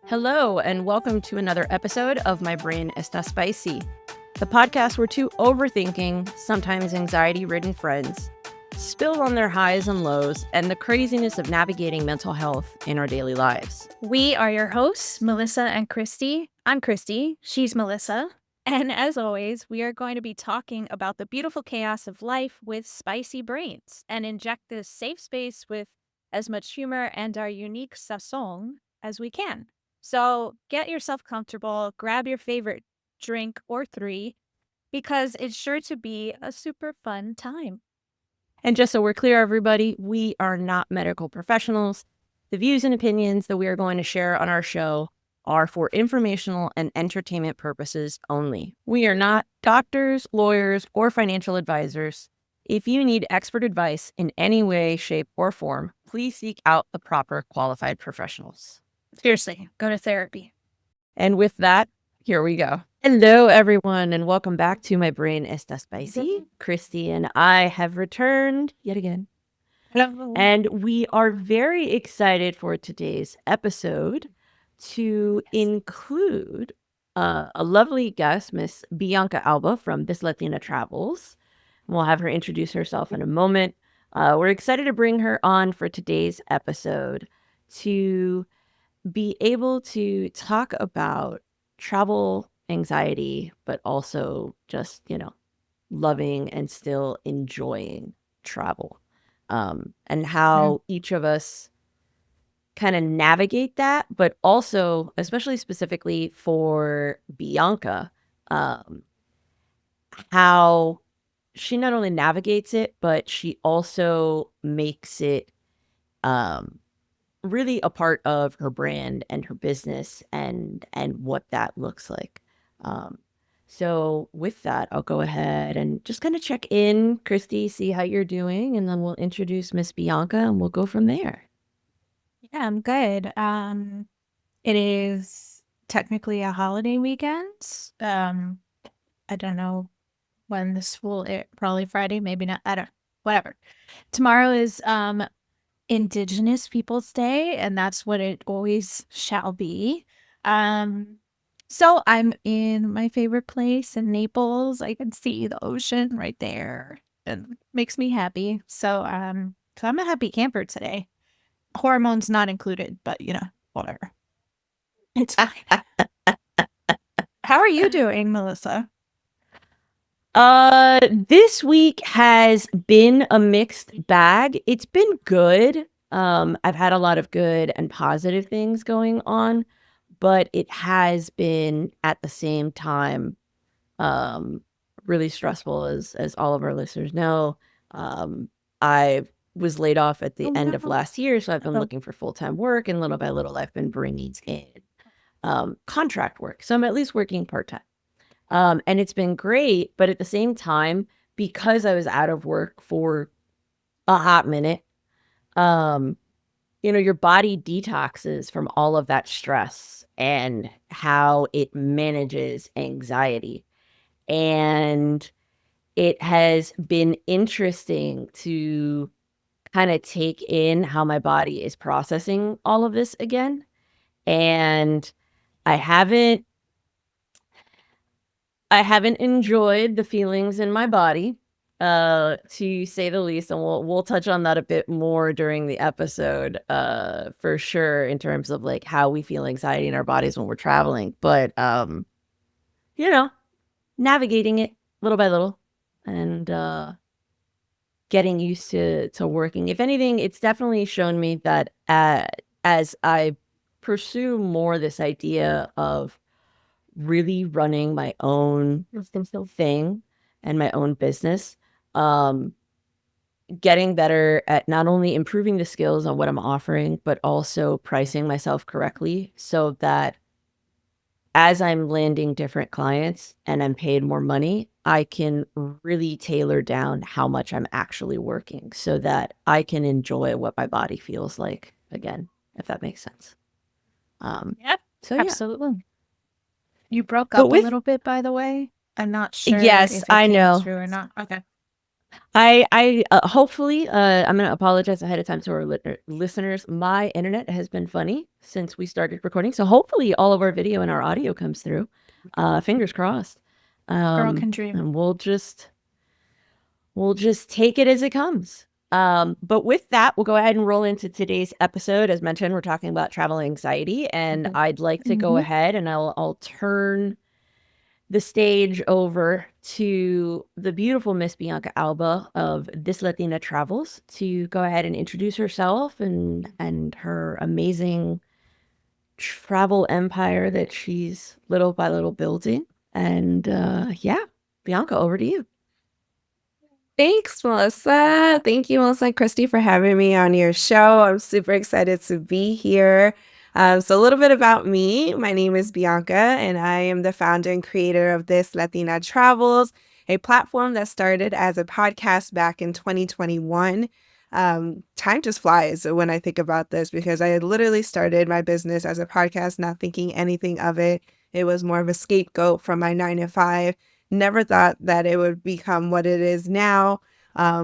Hello, and welcome to another episode of My Brain Está Spicy, the podcast where two overthinking, sometimes anxiety-ridden friends spill on their highs and lows and the craziness of navigating mental health in our daily lives. We are your hosts, Melisa and Christy. I'm Christy. She's Melisa. And as always, we are going to be talking about the beautiful chaos of life with spicy brains and inject this safe space with as much humor and our unique sazon as we can. So get yourself comfortable, grab your favorite drink or three, because it's sure to be a super fun time. And just so we're clear, everybody, we are not medical professionals. The views and opinions that we are going to share on our show are for informational and entertainment purposes only. We are not doctors, lawyers, or financial advisors. If you need expert advice in any way, shape, or form, please seek out the proper qualified professionals. Seriously, go to therapy. And with that, here we go. Hello, everyone, and welcome back to My Brain Está Spicy. Christy and I have returned yet again. Hello. And we are very excited for today's episode to include a lovely guest, Miss Bianca Alba from This Latina Travels. We'll have her introduce herself in a moment. We're excited to bring her on for today's episode to be able to talk about travel anxiety, but also just, loving and still enjoying travel. And how each of us kind of navigate that, but also, especially specifically for Bianca, how she not only navigates it, but she also makes it really a part of her brand and her business and what that looks like. So with that, I'll go ahead and just kind of check in, Christy, see how you're doing, and then we'll introduce Miss Bianca and we'll go from there. Yeah, I'm good. It is technically a holiday weekend. I don't know when this will air, probably Friday, maybe not. I don't, whatever. Tomorrow is Indigenous Peoples Day, and that's what it always shall be. So I'm in my favorite place in Naples. I can see the ocean right there, and it makes me happy. So I'm a happy camper today. Hormones not included, but whatever. It's fine. How are you doing, Melisa? This week has been a mixed bag. It's been good. I've had a lot of good and positive things going on, but it has been at the same time really stressful, as all of our listeners know. I was laid off at the end of last year, so I've been looking for full-time work, and little by little I've been bringing in contract work. So I'm at least working part-time. And it's been great, but at the same time, because I was out of work for a hot minute, your body detoxes from all of that stress and how it manages anxiety. And it has been interesting to kind of take in how my body is processing all of this again. And I haven't enjoyed the feelings in my body, to say the least, and we'll touch on that a bit more during the episode, for sure, in terms of like how we feel anxiety in our bodies when we're traveling. But navigating it little by little and getting used to working. If anything, it's definitely shown me that as I pursue more this idea of really running my own thing and my own business, getting better at not only improving the skills on what I'm offering, but also pricing myself correctly so that as I'm landing different clients and I'm paid more money, I can really tailor down how much I'm actually working so that I can enjoy what my body feels like again, if that makes sense. Yep, so yeah. absolutely. You broke up a little bit, by the way. I'm not sure Yes, if it I came know. through or not. Okay. I hopefully I'm gonna apologize ahead of time to our listeners. My internet has been funny since we started recording, so hopefully all of our video and our audio comes through. Fingers crossed. Girl can dream. And we'll just take it as it comes. But with that, we'll go ahead and roll into today's episode. As mentioned, we're talking about travel anxiety, and I'd like to go ahead and I'll turn the stage over to the beautiful Miss Bianca Alba of This Latina Travels to go ahead and introduce herself and her amazing travel empire that she's little by little building. And yeah, Bianca, over to you. Thanks, Melissa. Thank you, Melissa and Christy, for having me on your show. I'm super excited to be here. So a little bit about me. My name is Bianca, and I am the founder and creator of This Latina Travels, a platform that started as a podcast back in 2021. Time just flies when I think about this because I had literally started my business as a podcast, not thinking anything of it. It was more of a scapegoat from my 9 to 5. Never thought that it would become what it is now,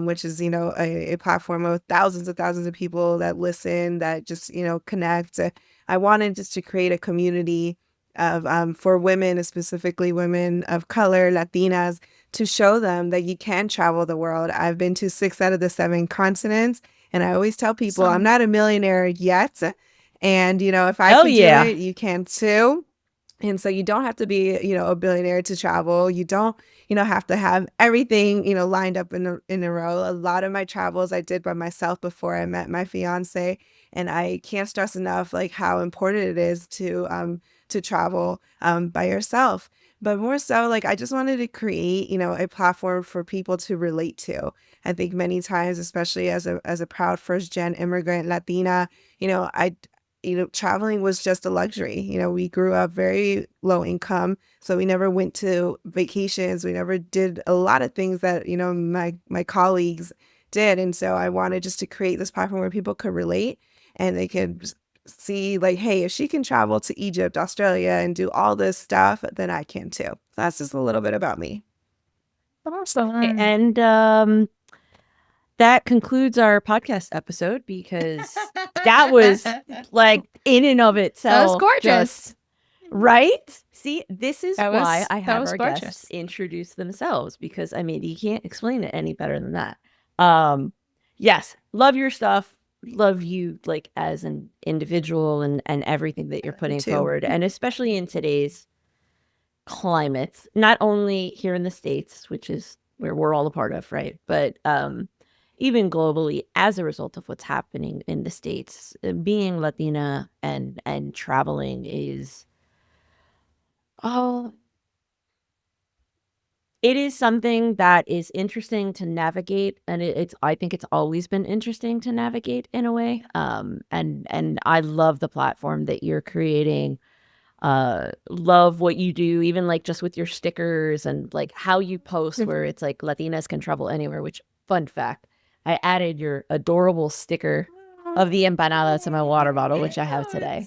which is, a platform of thousands of people that listen, that just, connect. I wanted just to create a community of for women, specifically women of color, Latinas, to show them that you can travel the world. I've been to 6 out of the 7 continents, and I always tell people I'm not a millionaire yet. And, if I can do it, you can too. And so you don't have to be, a billionaire to travel. You don't, have to have everything, lined up in a row. A lot of my travels I did by myself before I met my fiance, and I can't stress enough like how important it is to travel by yourself. But more so, like I just wanted to create, a platform for people to relate to. I think many times, especially as a proud first-gen immigrant Latina, I traveling was just a luxury. We grew up very low income, so we never went to vacations. We never did a lot of things that, my colleagues did. And so I wanted just to create this platform where people could relate and they could see like, hey, if she can travel to Egypt, Australia, and do all this stuff, then I can too. So that's just a little bit about me. Awesome. And that concludes our podcast episode because that was like in and of itself. That was gorgeous. Right? See, this is why I have our gorgeous. guests introduce themselves because I mean, you can't explain it any better than that. Yes, love your stuff. Love you like as an individual and everything that you're putting forward. And especially in today's climate, not only here in the States, which is where we're all a part of, right? But even globally, as a result of what's happening in the States, being Latina and traveling is it is something that is interesting to navigate, and I think it's always been interesting to navigate in a way. And I love the platform that you're creating. Love what you do, even like just with your stickers and like how you post where it's like Latinas can travel anywhere, which fun fact, I added your adorable sticker of the empanada to my water bottle, which I have today.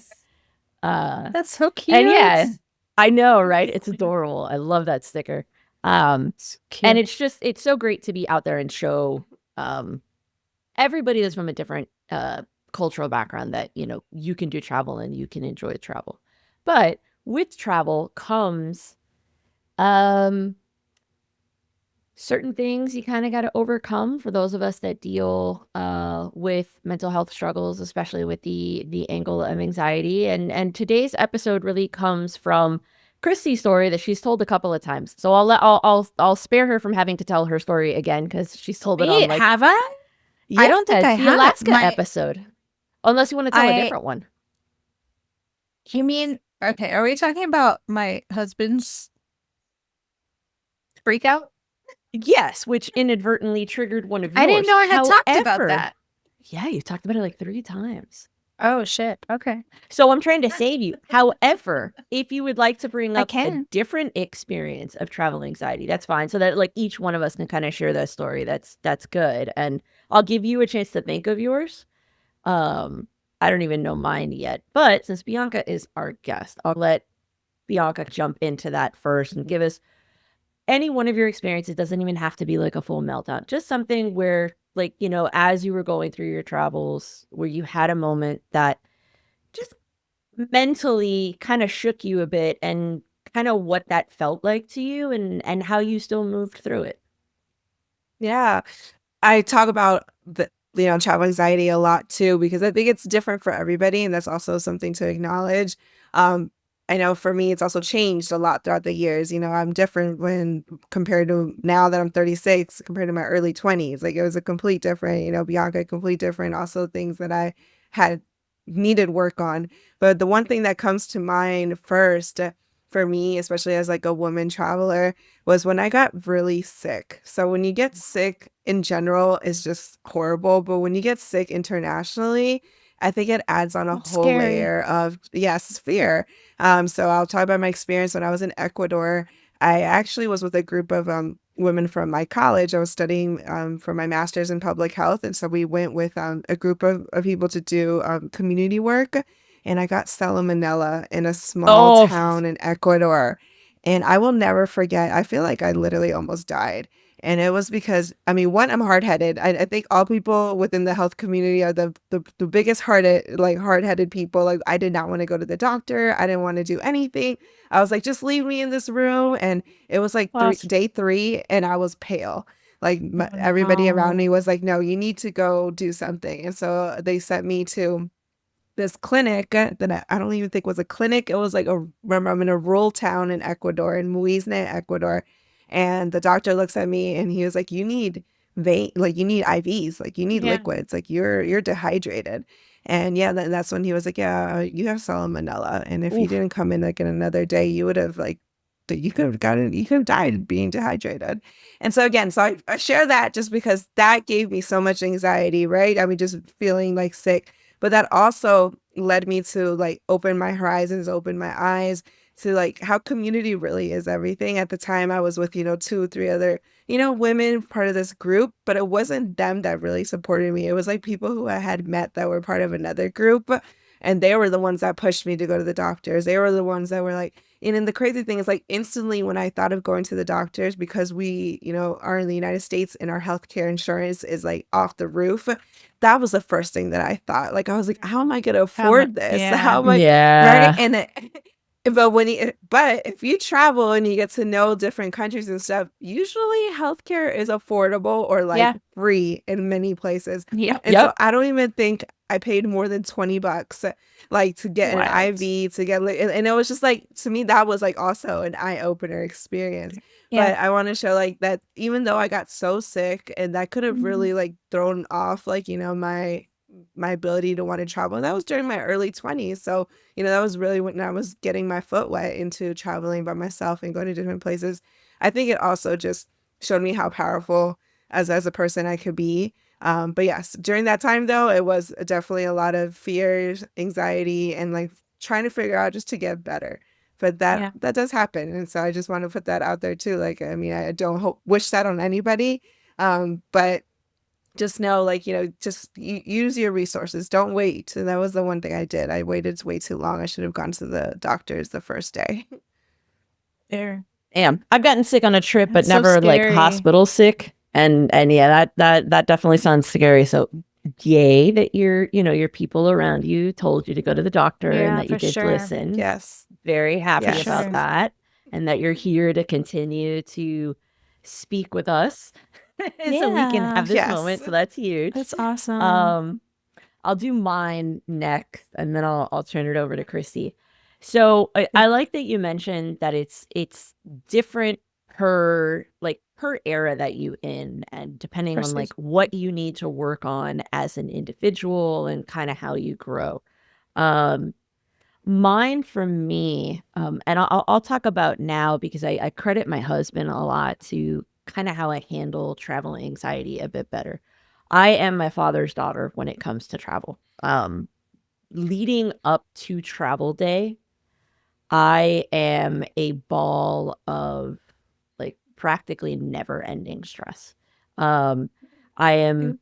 That's so cute. And yeah, I know, right? It's adorable. I love that sticker. And it's so great to be out there and show everybody that's from a different cultural background that, you can do travel and you can enjoy travel. But with travel comes certain things you kind of got to overcome for those of us that deal with mental health struggles, especially with the angle of anxiety. And today's episode really comes from Christy's story that she's told a couple of times. So I'll spare her from having to tell her story again because she's told it on like. Have I? Yeah, I don't think I the have. Alaska episode. Unless you want to tell a different one. You mean, okay, are we talking about my husband's freak out? Yes, which inadvertently triggered one of yours. I didn't know I had talked about that. Yeah, you talked about it like 3 times. Oh, shit. Okay. So I'm trying to save you. However, if you would like to bring up a different experience of travel anxiety, that's fine. So that like each one of us can kind of share that story. That's good. And I'll give you a chance to think of yours. I don't even know mine yet. But since Bianca is our guest, I'll let Bianca jump into that first and give us any one of your experiences, doesn't even have to be like a full meltdown, just something where, like, you know, as you were going through your travels, where you had a moment that just mentally kind of shook you a bit, and kind of what that felt like to you, and how you still moved through it. Yeah. I talk about the travel anxiety a lot too, because I think it's different for everybody, and that's also something to acknowledge. Um, I know for me, it's also changed a lot throughout the years. I'm different when compared to now that I'm 36, compared to my early 20s. Like it was a complete different, Bianca, complete different. Also things that I had needed work on. But the one thing that comes to mind first for me, especially as like a woman traveler, was when I got really sick. So when you get sick in general, it's just horrible. But when you get sick internationally, I think it adds on a It's whole scary. layer of, yes, fear. So I'll talk about my experience when I was in Ecuador. I actually was with a group of women from my college. I was studying for my master's in public health. And so we went with a group of people to do community work. And I got salmonella in a small Oh, town in Ecuador. And I will never forget, I feel like I literally almost died. And it was because, I mean, one, I'm hard headed. I think all people within the health community are the biggest hard headed people. Like, I did not want to go to the doctor. I didn't want to do anything. I was like, just leave me in this room. And it was like Well, day three, and I was pale. Like, oh everybody around me no. was like, no, you need to go do something. And so they sent me to this clinic that I don't even think was a clinic. It was like remember, I'm in a rural town in Ecuador, in Muisne, Ecuador. And the doctor looks at me and he was like, you need you need IVs, like you need Yeah. liquids, like you're dehydrated. And yeah, that's when he was like, yeah, you have salmonella. And if you oof. didn't come in like in another day, you would have you could have died being dehydrated. And so again, I share that just because that gave me so much anxiety, right? I mean, just feeling like sick, but that also led me to like open my horizons, open my eyes to like how community really is everything. At the time I was with, 2 or 3 other, women part of this group, but it wasn't them that really supported me. It was like people who I had met that were part of another group. And they were the ones that pushed me to go to the doctors. They were the ones that were like, and then the crazy thing is like instantly when I thought of going to the doctors, because we, are in the United States and our healthcare insurance is like off the roof, that was the first thing that I thought. Like I was like, how am I going to afford this? Yeah. How am I right? Yeah. And but if you travel and you get to know different countries and stuff, usually healthcare is affordable or like Yeah. free in many places. Yeah. And so Yep. I don't even think I paid more than $20 like to get an Wild. IV, to get and it was just like, to me that was like also an eye-opener experience. Yeah. But I want to show like that even though I got so sick and that could have Mhm. really like thrown off like, my ability to want to travel. And that was during my early 20s. So, that was really when I was getting my foot wet into traveling by myself and going to different places. I think it also just showed me how powerful as a person I could be. But yes, during that time though, it was definitely a lot of fears, anxiety, and like trying to figure out just to get better. But Yeah. that does happen, and so I just want to put that out there too. Like, I mean, I don't wish that on anybody, but just know, like, just use your resources. Don't wait. And that was the one thing I did. I waited way too long. I should have gone to the doctors the first day. There. Damn. I've gotten sick on a trip, but That's so never like scary. hospital sick. And yeah, that definitely sounds scary. So yay that your people around you told you to go to the doctor, and Yeah, that you for did sure. listen. Yes. Very For happy about Yes. sure. that. And that you're here to continue to speak with us so we can Yeah. have this Yes. moment. So that's huge. That's awesome. Um, I'll do mine next, and then I'll turn it over to Christy. So I like that you mentioned that it's different per era that you in, and depending on like Persuasion. what you need to work on as an individual, and kind of how you grow. Um, Mine for me, and I'll talk about now because I credit my husband a lot to kind of how I handle travel anxiety a bit better. I am my father's daughter when it comes to travel. Leading up to travel day, I am a ball of like practically never ending stress. Um, I am Mm.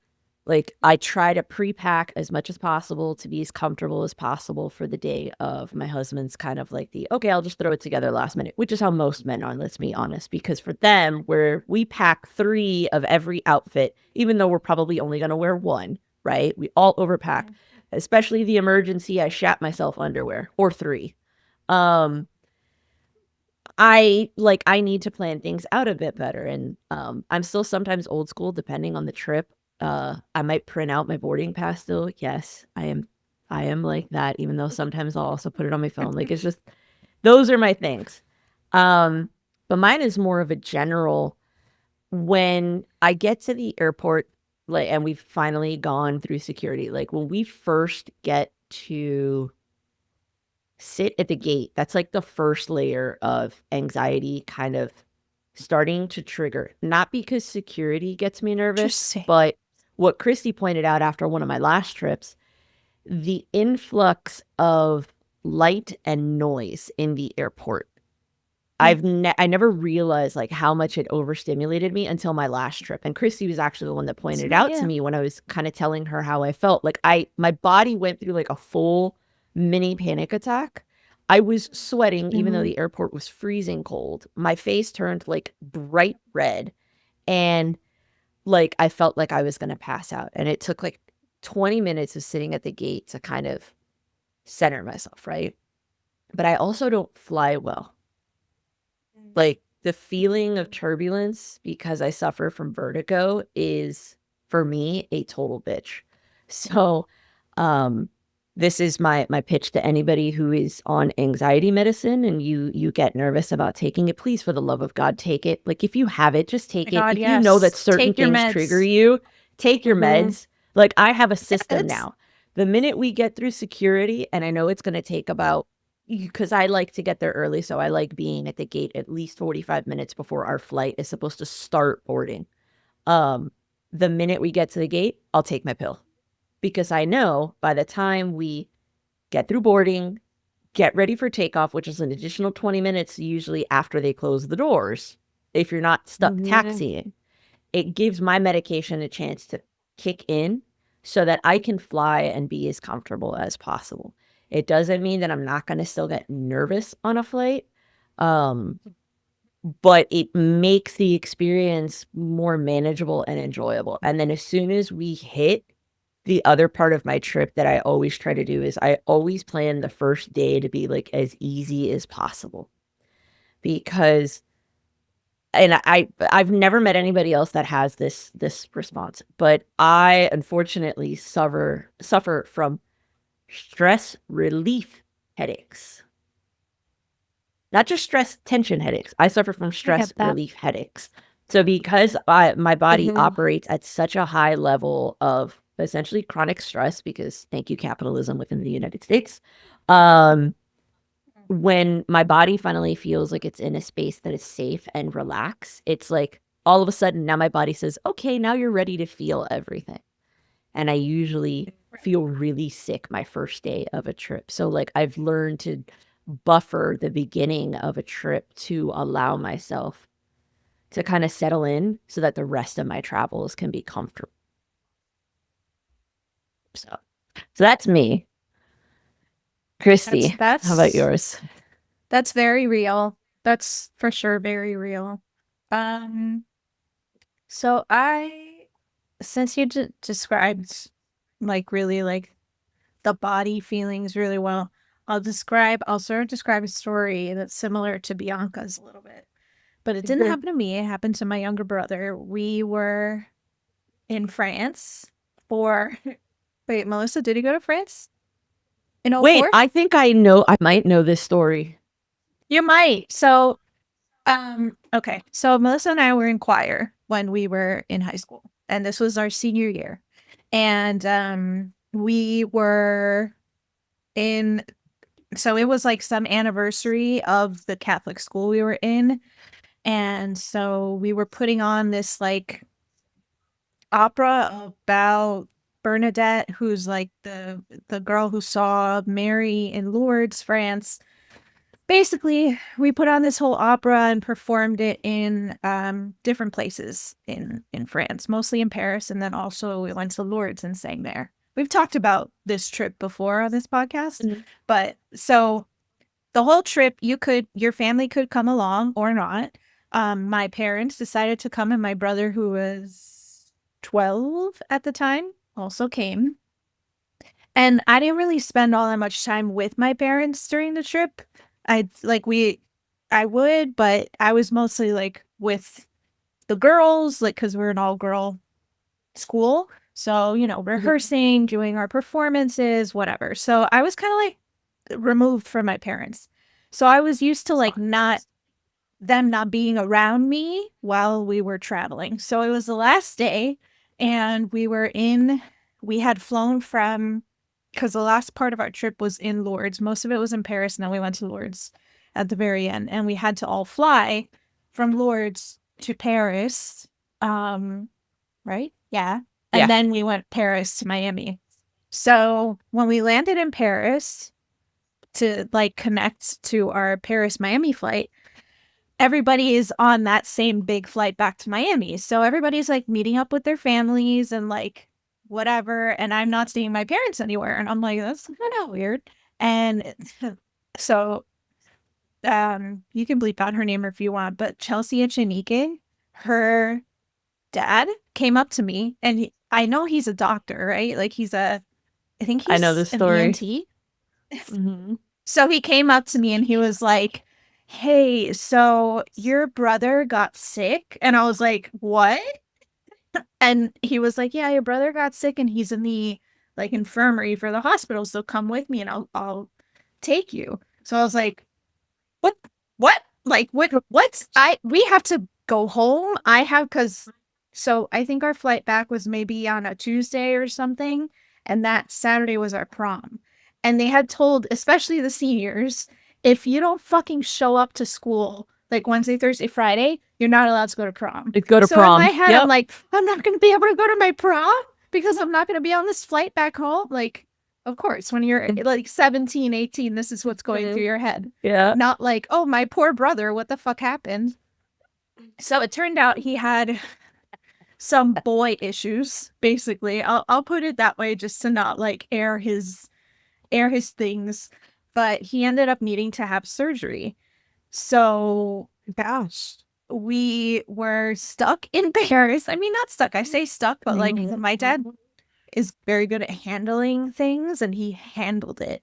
Like I try to pre-pack as much as possible to be as comfortable as possible for the day of. My husband's kind of like okay, I'll just throw it together last minute, which is how most men are, let's be honest, because for them, we pack 3 of every outfit, even though we're probably only going to wear 1, right? We all overpack, especially the emergency I shat myself underwear, or 3. Um I need to plan things out a bit better, and I'm still sometimes old school depending on the trip. I might print out my boarding pass still. Yes, I am like that, even though sometimes I'll also put it on my phone. Like it's just those are my things. Um but mine is more of a general. When I get to the airport, like, and we've finally gone through security, like when we first get to sit at the gate, that's like the first layer of anxiety kind of starting to trigger. Not because security gets me nervous, Interesting. but what Christy pointed out after one of my last trips, the influx of light and noise in the airport. I never realized like how much it overstimulated me until my last trip. And Christy was actually the one that pointed it out to me when I was kind of telling her how I felt. Like my body went through like a full mini panic attack. I was sweating even though the airport was freezing cold. My face turned like bright red, and like I felt like I was going to pass out. And it took like 20 minutes of sitting at the gate to kind of center myself, right? But I also don't fly well. Like the feeling of turbulence, because I suffer from vertigo, is for me a total bitch. So this is my pitch to anybody who is on anxiety medicine and you get nervous about taking it. Please, for the love of God, take it. Like if you have it, just take it. God, If you know that yes. certain Take your things meds. trigger you, take your meds. Like I have a system Yes. now. The minute we get through security, and I know it's going to take about, because I like to get there early, so I like being at the gate at least 45 minutes before our flight is supposed to start boarding. The minute we get to the gate, I'll take my pill, because I know by the time we get through boarding, get ready for takeoff, which is an additional 20 minutes usually after they close the doors, if you're not stuck taxiing, it gives my medication a chance to kick in so that I can fly and be as comfortable as possible. It doesn't mean that I'm not going to still get nervous on a flight, but it makes the experience more manageable and enjoyable. And then as soon as we hit the other part of my trip that I always try to do is I always plan the first day to be like as easy as possible, because and I've never met anybody else that has this response, but I unfortunately suffer from stress relief headaches. Not just stress tension headaches. I suffer from stress relief headaches. So because my body operates at such a high level of essentially chronic stress, because thank you capitalism within the United States, when my body finally feels like it's in a space that is safe and relaxed, it's like all of a sudden now my body says, okay, now you're ready to feel everything. And I usually feel really sick my first day of a trip. So like I've learned to buffer the beginning of a trip to allow myself to kind of settle in so that the rest of my travels can be comfortable. So that's me. Christy, how about yours? That's very real. That's for sure very real. So since you described like really like the body feelings really well, I'll sort of describe a story that's similar to Bianca's a little bit. But it didn't happen to me. It happened to my younger brother. We were in France for wait, Melissa, did he go to France? In 04? Wait, I think I might know this story. You might. So okay. So Melissa and I were in choir when we were in high school, and this was our senior year. And we were in, so it was like some anniversary of the Catholic school we were in. And so we were putting on this like opera about Bernadette, who's like the girl who saw Mary in Lourdes, France. basically, we put on this whole opera and performed it in different places in France, mostly in Paris, and then also we went to Lourdes and sang there. We've talked about this trip before on this podcast, but so the whole trip, your family could come along or not. My parents decided to come, and my brother, who was 12 at the time, also came. And I didn't really spend all that much time with my parents during the trip. I would, but I was mostly like with the girls, like, because we're an all girl school. So, rehearsing, doing our performances, whatever. So I was kind of like removed from my parents. So I was used to like them not being around me while we were traveling. So it was the last day, and we had flown from, because the last part of our trip was in Lourdes. Most of it was in Paris, and then we went to Lourdes at the very end. And we had to all fly from Lourdes to Paris. Right? Yeah. And then we went Paris to Miami. So when we landed in Paris to like connect to our Paris Miami flight, everybody is on that same big flight back to Miami. So everybody's like meeting up with their families and like whatever. And I'm not seeing my parents anywhere. And I'm like, that's kind of weird. And so you can bleep out her name if you want, but Chelsea Echenique, her dad came up to me, and I know he's a doctor, right? Like I think I know he's this an story. ENT. So he came up to me and he was like, hey, so your brother got sick? And I was like, what? And he was like, yeah, your brother got sick and he's in the like infirmary for the hospital. So come with me and I'll take you. So I was like, what? Like, what? We have to go home. So I think our flight back was maybe on a Tuesday or something. And that Saturday was our prom. And they had told, especially the seniors, if you don't fucking show up to school like Wednesday, Thursday, Friday, you're not allowed to go to prom. Go to So prom. in my head, I'm like, I'm not going to be able to go to my prom because I'm not going to be on this flight back home. Like, of course, when you're like 17, 18, this is what's going through your head. Yeah. Not like, oh, my poor brother, what the fuck happened? So it turned out he had some boy issues, basically. I'll put it that way just to not like air his things. But he ended up needing to have surgery. So Gosh. we were stuck in Paris. I mean, not stuck. I say stuck, but like my dad is very good at handling things, and he handled it.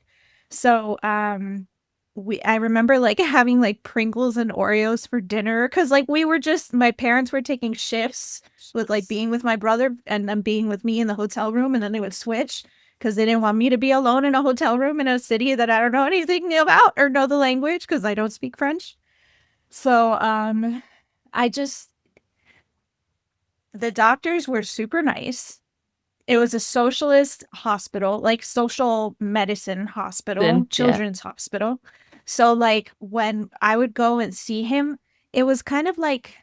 So I remember like having like Pringles and Oreos for dinner, because like my parents were taking shifts with like being with my brother and then being with me in the hotel room, and then they would switch because they didn't want me to be alone in a hotel room in a city that I don't know anything about or know the language because I don't speak French. So the doctors were super nice. It was a socialist hospital, like social medicine hospital, children's hospital. So like when I would go and see him, it was kind of like,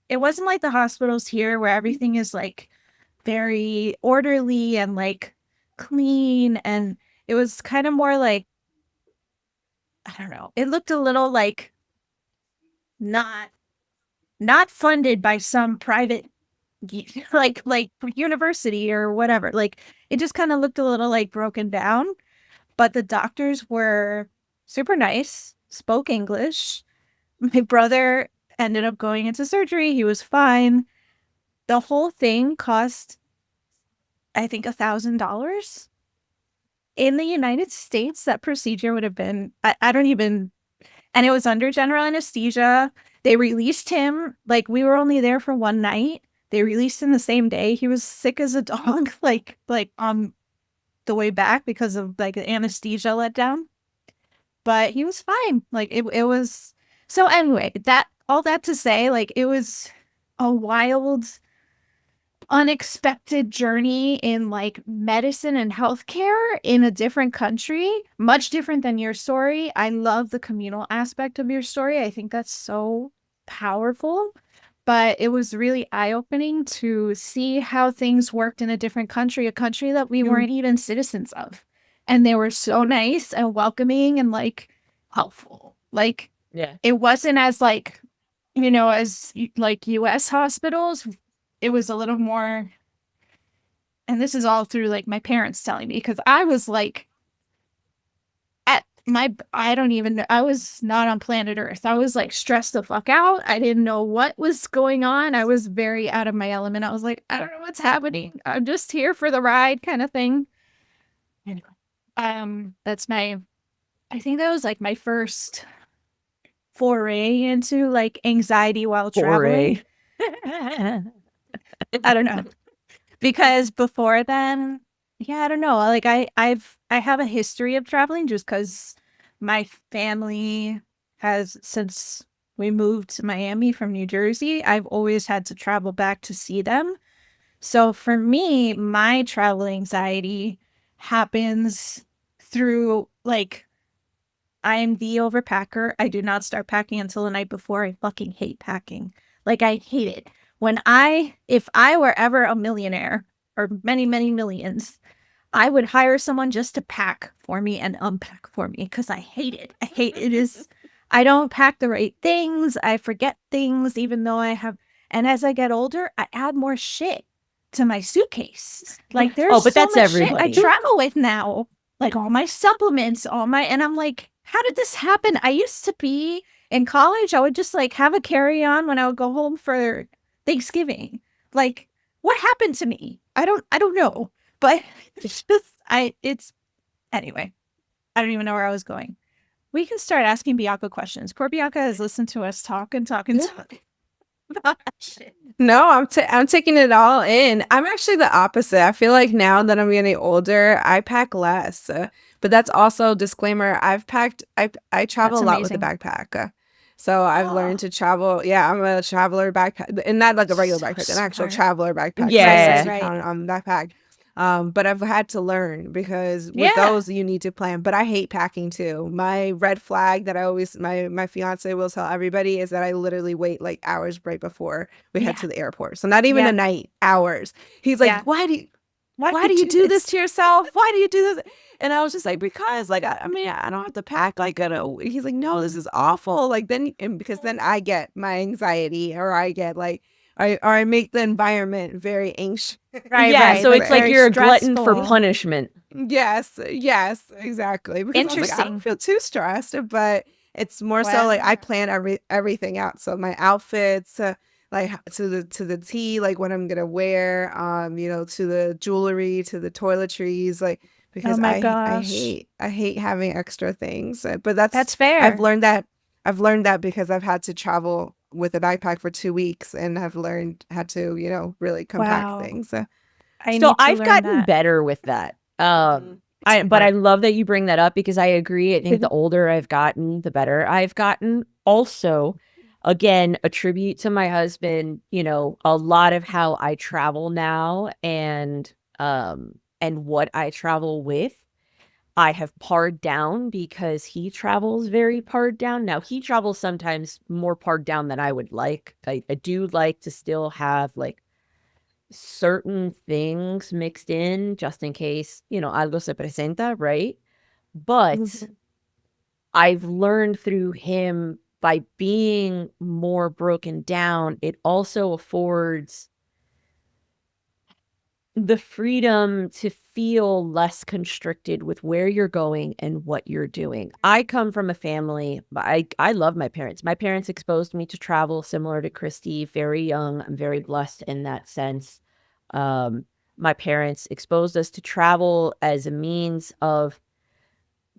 it wasn't like the hospitals here where everything is like very orderly and like clean. And it was kind of more like, I don't know, it looked a little like not funded by some private like university or whatever. Like it just kind of looked a little like broken down, but the doctors were super nice, spoke English. My brother ended up going into surgery. He was fine. The whole thing cost, I think, $1,000. In the United States, that procedure would have been, I don't even, and it was under general anesthesia. They released him. Like, we were only there for one night. They released him the same day. He was sick as a dog, like on the way back because of like the anesthesia let down. But he was fine. Like it was. So anyway, all that to say, like it was a wild, unexpected journey in like medicine and healthcare in a different country, much different than your story. I love the communal aspect of your story. I think that's so powerful. But it was really eye-opening to see how things worked in a different country, a country that we weren't even citizens of. And they were so nice and welcoming and like helpful. Like, Yeah. it wasn't as like, you know, as like US hospitals. It was a little more, and this is all through like my parents telling me, because I was like, at my, I don't even know, I was not on planet Earth. I was like stressed the fuck out. I didn't know what was going on. I was very out of my element. I was like, I don't know what's happening. I'm just here for the ride kind of thing. Anyway, that's my, I think that was like my first foray into like anxiety while traveling. Foray. I don't know. Because before then, yeah, I don't know. Like I have a history of traveling just because my family has, since we moved to Miami from New Jersey, I've always had to travel back to see them. So for me, my travel anxiety happens through like, I'm the overpacker. I do not start packing until the night before. I fucking hate packing. Like, I hate it. If I were ever a millionaire or many, many millions, I would hire someone just to pack for me and unpack for me because I hate it. I hate it. I don't pack the right things. I forget things, even though I have. And as I get older, I add more shit to my suitcase. Like, there's but so that's much shit I everybody. travel with now. Like all my supplements, and I'm like, how did this happen? I used to be in college, I would just like have a carry-on when I would go home for Thanksgiving. Like, what happened to me? I don't know. But it's just anyway. I don't even know where I was going. We can start asking Bianca questions. Poor Bianca has listened to us talk and talk and talk about shit. No, I'm taking it all in. I'm actually the opposite. I feel like now that I'm getting older, I pack less. But that's also disclaimer. I travel That's a lot with a amazing. backpack. So I've learned to travel. Yeah, I'm a traveler backpack, and not like a regular So backpack, an actual smart. traveler backpack. Yeah. Size count on backpack. But I've had to learn because with Yeah. those you need to plan. But I hate packing too. My red flag that I always my fiance will tell everybody is that I literally wait like hours right before we head to the airport. So not even Yeah. a night, hours. He's like, Yeah. why do you do this to yourself? Why do you do this? And I was just like, because like I mean I don't have to pack like he's like, no, this is awful. Like because then I get my anxiety or I get like or I make the environment very anxious. Right, Yeah, right. so Like it's like very you're a glutton for stressful. punishment. Yes, exactly. Because I was like, I don't Interesting. feel too stressed, but it's more so like I plan everything out. So my outfits, like to the T, like what I'm gonna wear, to the jewelry, to the toiletries, like Oh because my I gosh. hate having extra things. But That's I've fair. learned that because I've had to travel with a backpack for 2 weeks and I've learned how to really compact Wow. things. I So need to I've learn gotten that. better with that. Mhm. But I love that you bring that up because I agree. I think the older I've gotten, the better I've gotten. Also, again, a tribute to my husband, a lot of how I travel now and what I travel with, I have pared down because he travels very pared down. Now he travels sometimes more pared down than I would like. I do like to still have like certain things mixed in just in case, algo se presenta, right? But I've learned through him by being more broken down, it also affords the freedom to feel less constricted with where you're going and what you're doing. I come from a family, I love my parents. My parents exposed me to travel similar to Christy, very young. I'm very blessed in that sense. Um, my parents exposed us to travel as a means of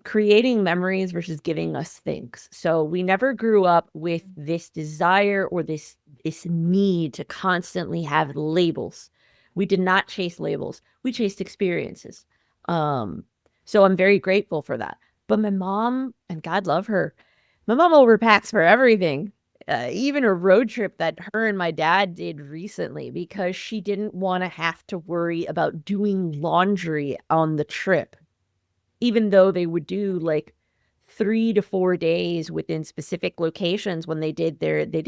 creating memories versus giving us things. So we never grew up with this desire or this need to constantly have labels. We did not chase labels. We chased experiences. So I'm very grateful for that. But my mom, and God love her, my mom overpacks for everything. Even a road trip that her and my dad did recently because she didn't want to have to worry about doing laundry on the trip, even though they would do like 3 to 4 days within specific locations. When they did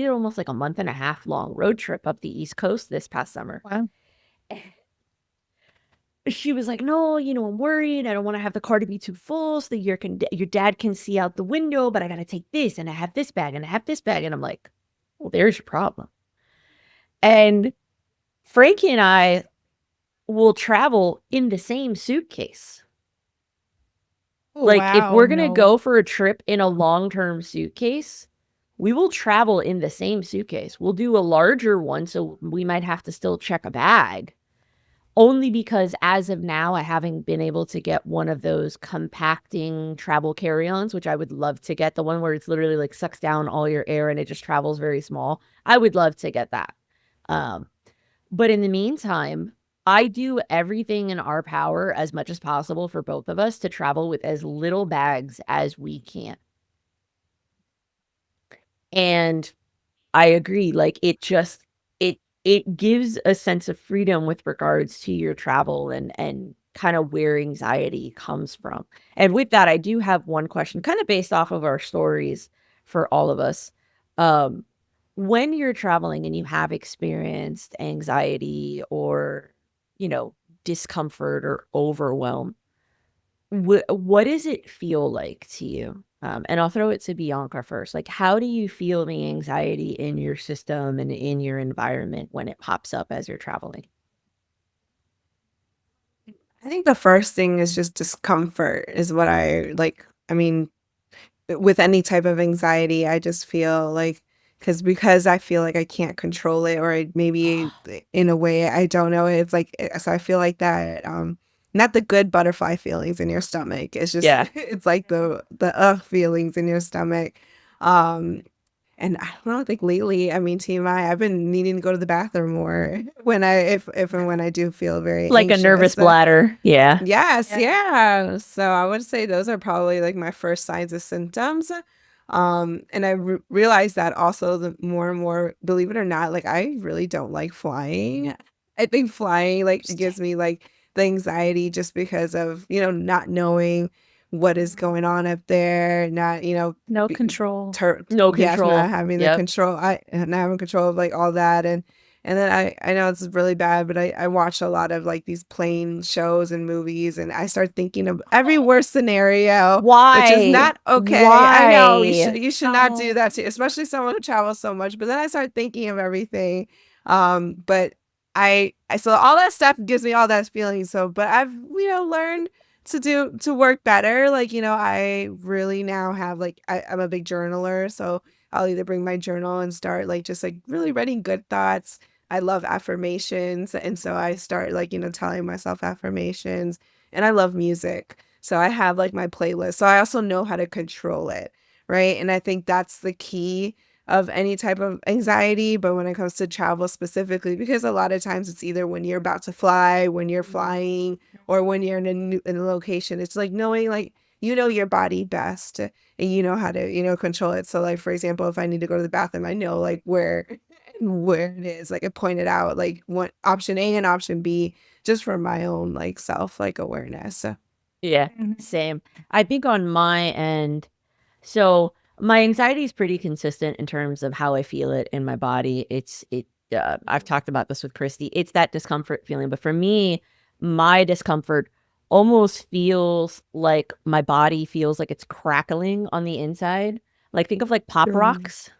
almost like a month and a half long road trip up the East Coast this past summer. Wow. she was like, no, I'm worried. I don't want to have the car to be too full so that your dad can see out the window, but I got to take this and I have this bag and I have this bag. And I'm like, well, there's your problem. And Frankie and I will travel in the same suitcase. Oh, Like, if wow, we're going to no. go for a trip in a long-term suitcase, we will travel in the same suitcase. We'll do a larger one, so we might have to still check a bag. Only because as of now, I haven't been able to get one of those compacting travel carry-ons, which I would love to get. The one where it's literally like sucks down all your air and it just travels very small. I would love to get that. But in the meantime, I do everything in our power as much as possible for both of us to travel with as little bags as we can. And I agree. Like, it gives a sense of freedom with regards to your travel and kind of where anxiety comes from. And with that, I do have one question, kind of based off of our stories for all of us. When you're traveling and you have experienced anxiety or, discomfort or overwhelm, what does it feel like to you? And I'll throw it to Bianca first. Like, how do you feel the anxiety in your system and in your environment when it pops up as you're traveling? I think the first thing is just discomfort is what I like. I mean, with any type of anxiety, I just feel like because I feel like I can't control it, or maybe in a way I don't know. It's like so I feel like that. Not the good butterfly feelings in your stomach. It's just Yeah. it's like the feelings in your stomach. And I don't know, I think lately, I mean, TMI, I've been needing to go to the bathroom more when if and when I do feel very Like a nervous anxious. bladder. Yeah. Yes, Yeah. yeah. So I would say those are probably like my first signs of symptoms. And I realized that also the more and more, believe it or not, like I really don't like flying. I think flying like gives me like the anxiety just because of, not knowing what is going on up there, not, No control. No yes, not control. having the Yep. control, not having control of like all that. And then I know it's really bad, but I watch a lot of like these plane shows and movies, and I start thinking of every worst scenario, which is Why? not okay. I know Why? you should not do that to, especially someone who travels so much. But then I start thinking of everything. But I so all that stuff gives me all that feeling. So, but I've learned to work better. Like I really now have like I'm a big journaler, so I'll either bring my journal and start like just like really writing good thoughts. I love affirmations. And so I start like, telling myself affirmations, and I love music. So I have like my playlist. So I also know how to control it. Right. And I think that's the key of any type of anxiety. But when it comes to travel specifically, because a lot of times it's either when you're about to fly, when you're flying, or when you're in a location, it's like knowing like, your body best, and you know how to, control it. So like, for example, if I need to go to the bathroom, I know like where it is, like I pointed out like what option A and option B, just for my own like self like awareness. Yeah, Mhm. same. I think on my end, so my anxiety is pretty consistent in terms of how I feel it in my body. I've talked about this with Christy. It's that discomfort feeling, but for me, my discomfort almost feels like my body feels like it's crackling on the inside. Like, think of like Pop Mm. Rocks.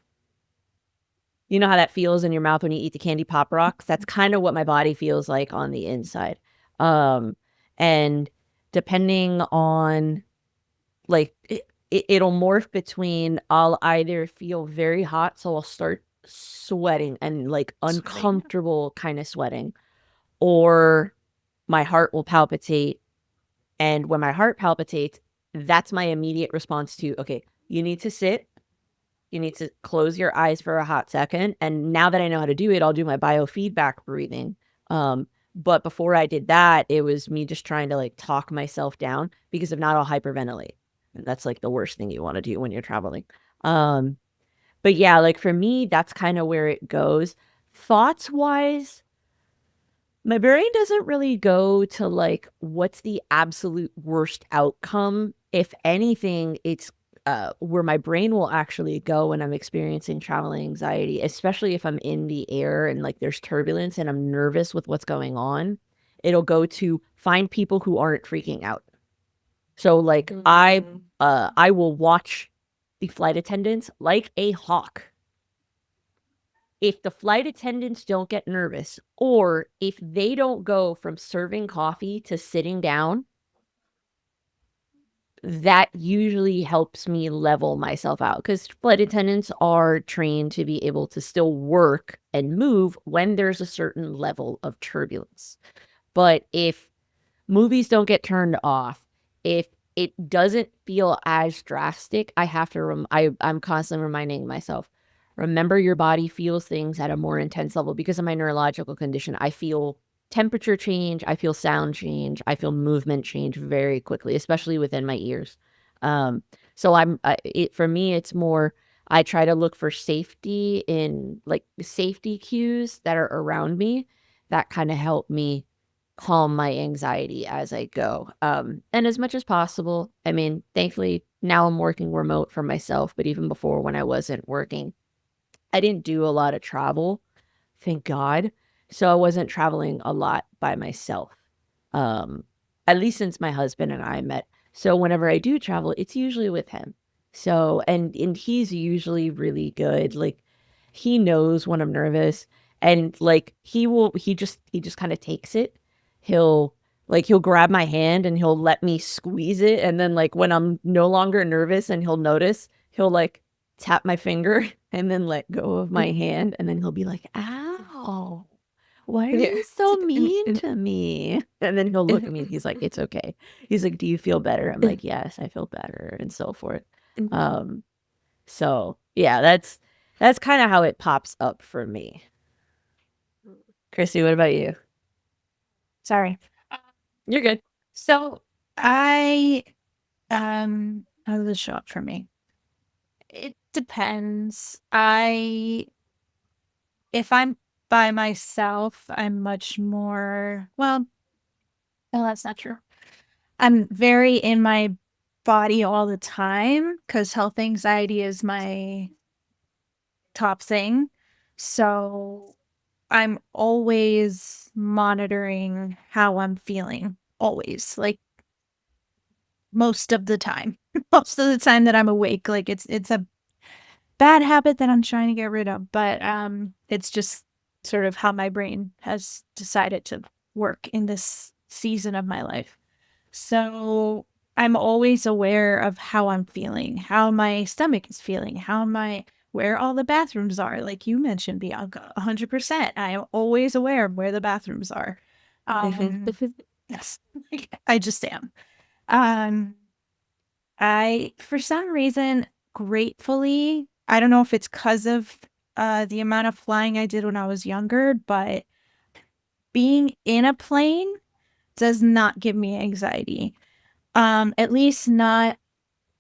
You know how that feels in your mouth when you eat the candy Pop Rocks? That's kind of what my body feels like on the inside. And depending on like it'll morph between I'll either feel very hot, so I'll start sweating and like uncomfortable kind of sweating, or my heart will palpitate. And when my heart palpitates, that's my immediate response to, okay, you need to sit, you need to close your eyes for a hot second. And now that I know how to do it, I'll do my biofeedback breathing. But before I did that, it was me just trying to like talk myself down, because if not, I'll hyperventilate. And that's like the worst thing you want to do when you're traveling. Um, but yeah, like for me, that's kind of where it goes. Thoughts wise, my brain doesn't really go to like what's the absolute worst outcome. If anything, it's where my brain will actually go when I'm experiencing travel anxiety, especially if I'm in the air and like there's turbulence and I'm nervous with what's going on. it'll go to find people who aren't freaking out. So like I will watch the flight attendants like a hawk. If the flight attendants don't get nervous, or if they don't go from serving coffee to sitting down, that usually helps me level myself out, because flight attendants are trained to be able to still work and move when there's a certain level of turbulence. But if movies don't get turned off, if it doesn't feel as drastic, I have to I'm constantly reminding myself, remember your body feels things at a more intense level. Because of my neurological condition, I feel temperature change, I feel sound change, I feel movement change very quickly, especially within my ears. So for me, it's more, I try to look for safety in like safety cues that are around me that kind of help me calm my anxiety as I go. And as much as possible, I mean, thankfully now I'm working remote for myself, but even before, when I wasn't working, I didn't do a lot of travel, thank God. So I wasn't traveling a lot by myself. Um, at least since my husband and I met. So whenever I do travel, it's usually with him. So and he's usually really good. Like, he knows when I'm nervous, and like he just kind of takes it. He'll grab my hand and he'll let me squeeze it, and then like when I'm no longer nervous and he'll notice, he'll like tap my finger and then let go of my hand, and then he'll be like, "Ow. Why are you so mean to me?" And then he'll look at me and he's like, "It's okay." He's like, "Do you feel better?" I'm like, "Yes, I feel better," and so forth. Um, so yeah, that's kind of how it pops up for me. Christy, what about you? Sorry. You're good. So I how does it show up for me? It depends. If I'm by myself, I'm much more, well, no, that's not true. I'm very in my body all the time because health anxiety is my top thing. So I'm always monitoring how I'm feeling, always, like most of the time. Most of the time that I'm awake, like it's a bad habit that I'm trying to get rid of, but it's just sort of how my brain has decided to work in this season of my life. So I'm always aware of how I'm feeling, how my stomach is feeling, where all the bathrooms are. Like you mentioned, Bianca, 100%. I am always aware of where the bathrooms are. Yes, I just am. Um, for some reason, gratefully, I don't know if it's because of the amount of flying I did when I was younger, but being in a plane does not give me anxiety. At least not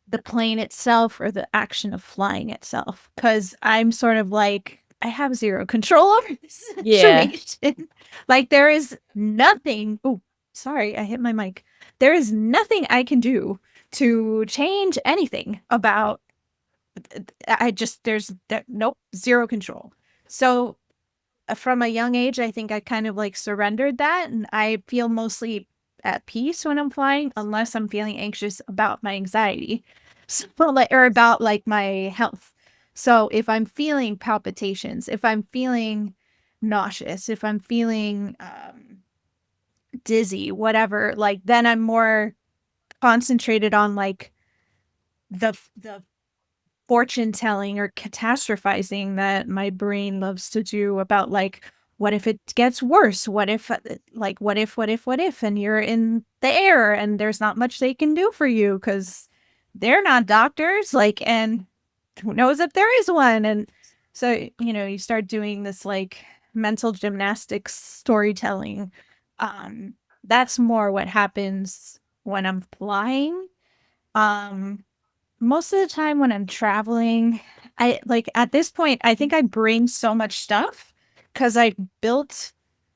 the plane itself or the action of flying itself, because I'm sort of like, I have zero control over this Yeah. situation. Like, there is nothing. Oh, sorry, I hit my mic. There is nothing I can do to change anything about. Nope, zero control. So from a young age, I think I kind of like surrendered that, and I feel mostly at peace when I'm flying, unless I'm feeling anxious about my anxiety, so, like, or about like my health. So if I'm feeling palpitations, if I'm feeling nauseous, if I'm feeling dizzy, whatever, like then I'm more concentrated on like the fortune telling or catastrophizing that my brain loves to do about like, what if it gets worse? What if, like, what if, and you're in the air and there's not much they can do for you because they're not doctors, like, and who knows if there is one. And so, you start doing this like mental gymnastics storytelling. Um, that's more what happens when I'm flying. Um, Most of the time when I'm traveling, I like at this point, I think I bring so much stuff because I built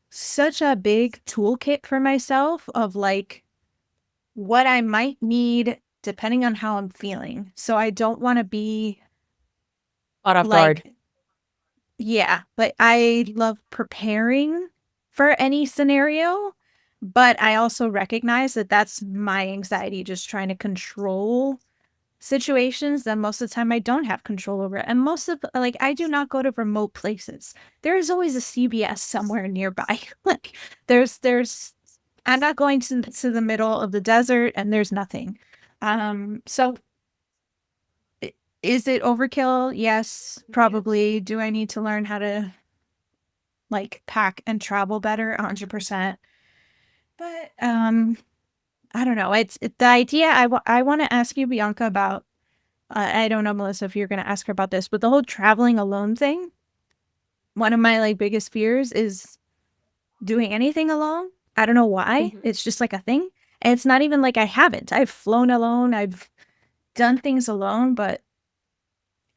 such a big toolkit for myself of like what I might need depending on how I'm feeling. So I don't want to be Caught off guard. like, yeah, but I love preparing for any scenario. But I also recognize that that's my anxiety just trying to control situations that most of the time I don't have control over. And most of like I do not go to remote places. There is always a CBS somewhere nearby. Like there's I'm not going to the middle of the desert and there's nothing. So is it overkill? Yes, probably. Do I need to learn how to like pack and travel better? 100%. But I don't know. It's the idea I want to ask you, Bianca, about I don't know, Melissa, if you're going to ask her about this, but the whole traveling alone thing, one of my like biggest fears is doing anything alone. I don't know why. It's just like a thing. And it's not even like I haven't. I've flown alone. I've done things alone, but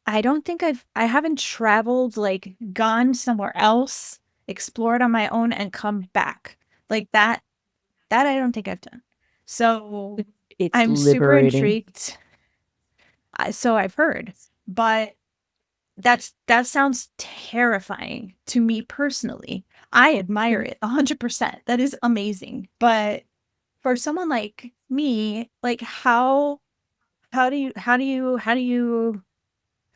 I don't think I haven't traveled, like gone somewhere else, explored on my own and come back. Like that I don't think I've done. So It's I'm super liberating. intrigued. So I've heard, but that sounds terrifying to me personally. I admire it 100%. That is amazing. But for someone like me, like how do you how do you how do you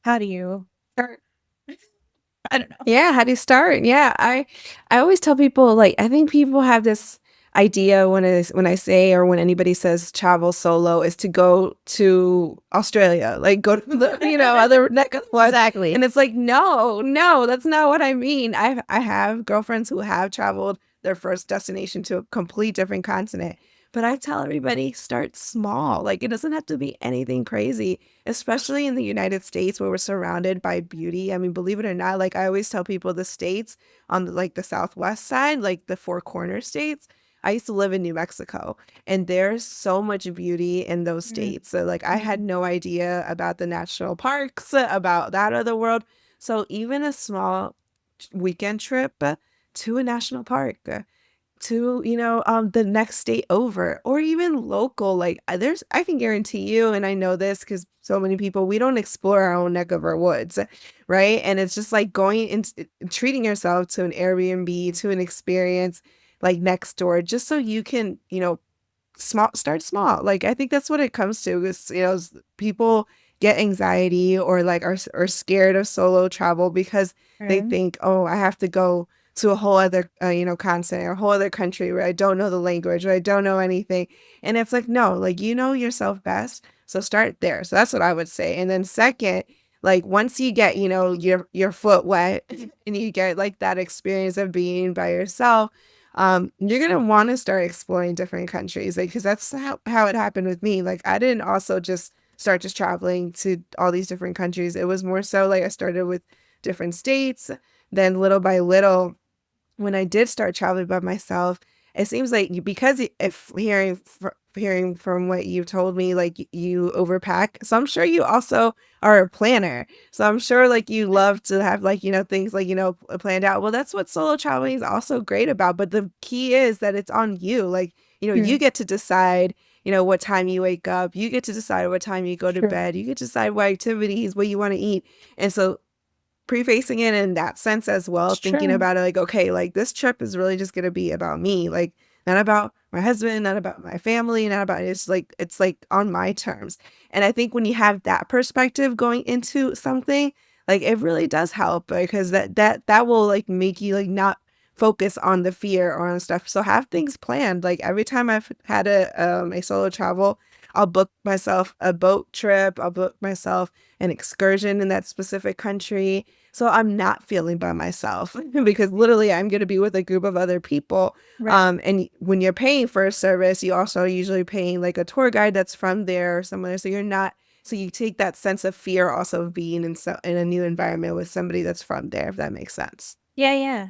how do you start? I don't know. Yeah, how do you start? Yeah, I always tell people like I think people have this idea when I say or when anybody says travel solo is to go to Australia, like go to the other neck of the woods. Exactly. And it's like no, that's not what I mean. I have girlfriends who have traveled their first destination to a complete different continent. But I tell everybody start small. Like it doesn't have to be anything crazy, especially in the United States where we're surrounded by beauty. I mean, believe it or not, like I always tell people the states on like the Southwest side, like the Four Corner states. I used to live in New Mexico and there's so much beauty in those states. So like I had no idea about the national parks, about that other world. So even a small weekend trip to a national park, to the next state over or even local, like there's I can guarantee you, and I know this because so many people, we don't explore our own neck of our woods, right? And it's just like going and treating yourself to an Airbnb, to an experience like next door, just so you can start small. Like I think that's what it comes to is people get anxiety or like are scared of solo travel because they Right. think, oh, I have to go to a whole other continent or a whole other country where I don't know the language or I don't know anything. And it's like, no, like you know yourself best, so start there. So that's what I would say. And then second, like once you get your foot wet and you get like that experience of being by yourself, you're gonna want to start exploring different countries, like because that's how it happened with me. Like I didn't also just start just traveling to all these different countries. It was more so like I started with different states, then little by little when I did start traveling by myself, it seems like because if hearing from what you've told me, like you overpack. So I'm sure you also are a planner. So I'm sure like you love to have like, things like, planned out. Well, that's what solo traveling is also great about. But the key is that it's on you. Like, you get to decide, what time you wake up. You get to decide what time you go to True. bed. You get to decide what activities, what you want to eat. And so prefacing it in that sense as well, It's thinking true. about it like, okay, like this trip is really just gonna be about me, like not about my husband, not about my family, not about it's like on my terms. And I think when you have that perspective going into something, like it really does help because that will like make you like not focus on the fear or on stuff. So have things planned. Like every time I've had a solo travel, I'll book myself a boat trip, I'll book myself an excursion in that specific country. So I'm not feeling by myself because literally I'm going to be with a group of other people. Right. And when you're paying for a service, you also usually paying like a tour guide that's from there or somewhere. So you're not, so you take that sense of fear also of being in a new environment with somebody that's from there, if that makes sense. Yeah, yeah.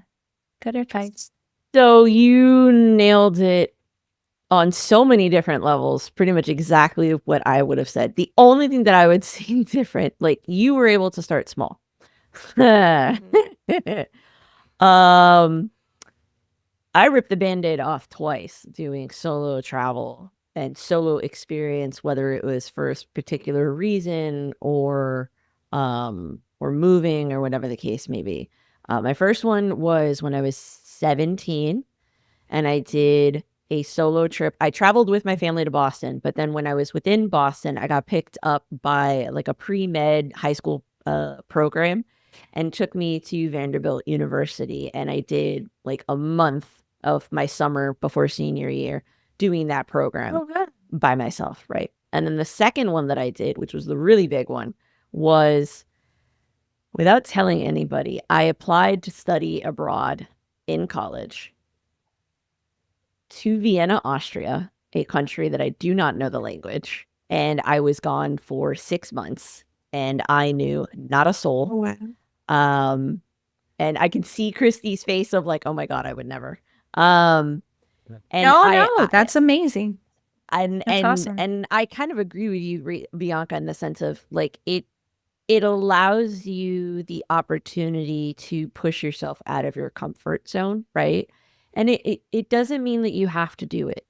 Good advice. So you nailed it on so many different levels, pretty much exactly what I would have said. The only thing that I would say different, like you were able to start small. um, I ripped the band-aid off twice doing solo travel and solo experience, whether it was for a particular reason or moving or whatever the case may be. My first one was when I was 17 and I did a solo trip. I traveled with my family to Boston, but then when I was within Boston, I got picked up by like a pre-med high school program and took me to Vanderbilt University. And I did like a month of my summer before senior year doing that program by myself, right? And then the second one that I did, which was the really big one, was without telling anybody, I applied to study abroad in college to Vienna, Austria, a country that I do not know the language. And I was gone for 6 months and I knew not a soul. Oh, wow. And I can see Christy's face of like, oh my God, I would never. And No, that's amazing. That's awesome. And I kind of agree with you, Bianca, in the sense of like it allows you the opportunity to push yourself out of your comfort zone, right? And it doesn't mean that you have to do it.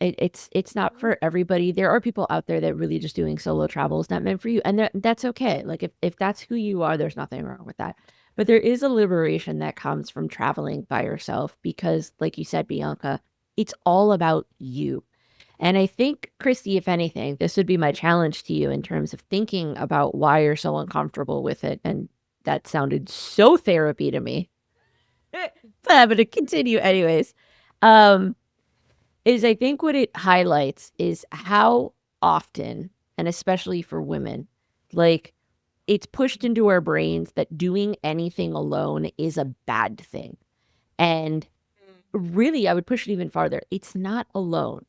It's not for everybody. There are people out there that really just doing solo travel is not meant for you, and that's okay. Like if that's who you are, there's nothing wrong with that. But there is a liberation that comes from traveling by yourself because, like you said, Bianca, it's all about you. And I think, Christy, if anything, this would be my challenge to you in terms of thinking about why you're so uncomfortable with it. And that sounded so therapy to me. But I'm going to continue anyways. Is I think what it highlights is how often, and especially for women, like it's pushed into our brains that doing anything alone is a bad thing. And really, I would push it even farther. It's not alone.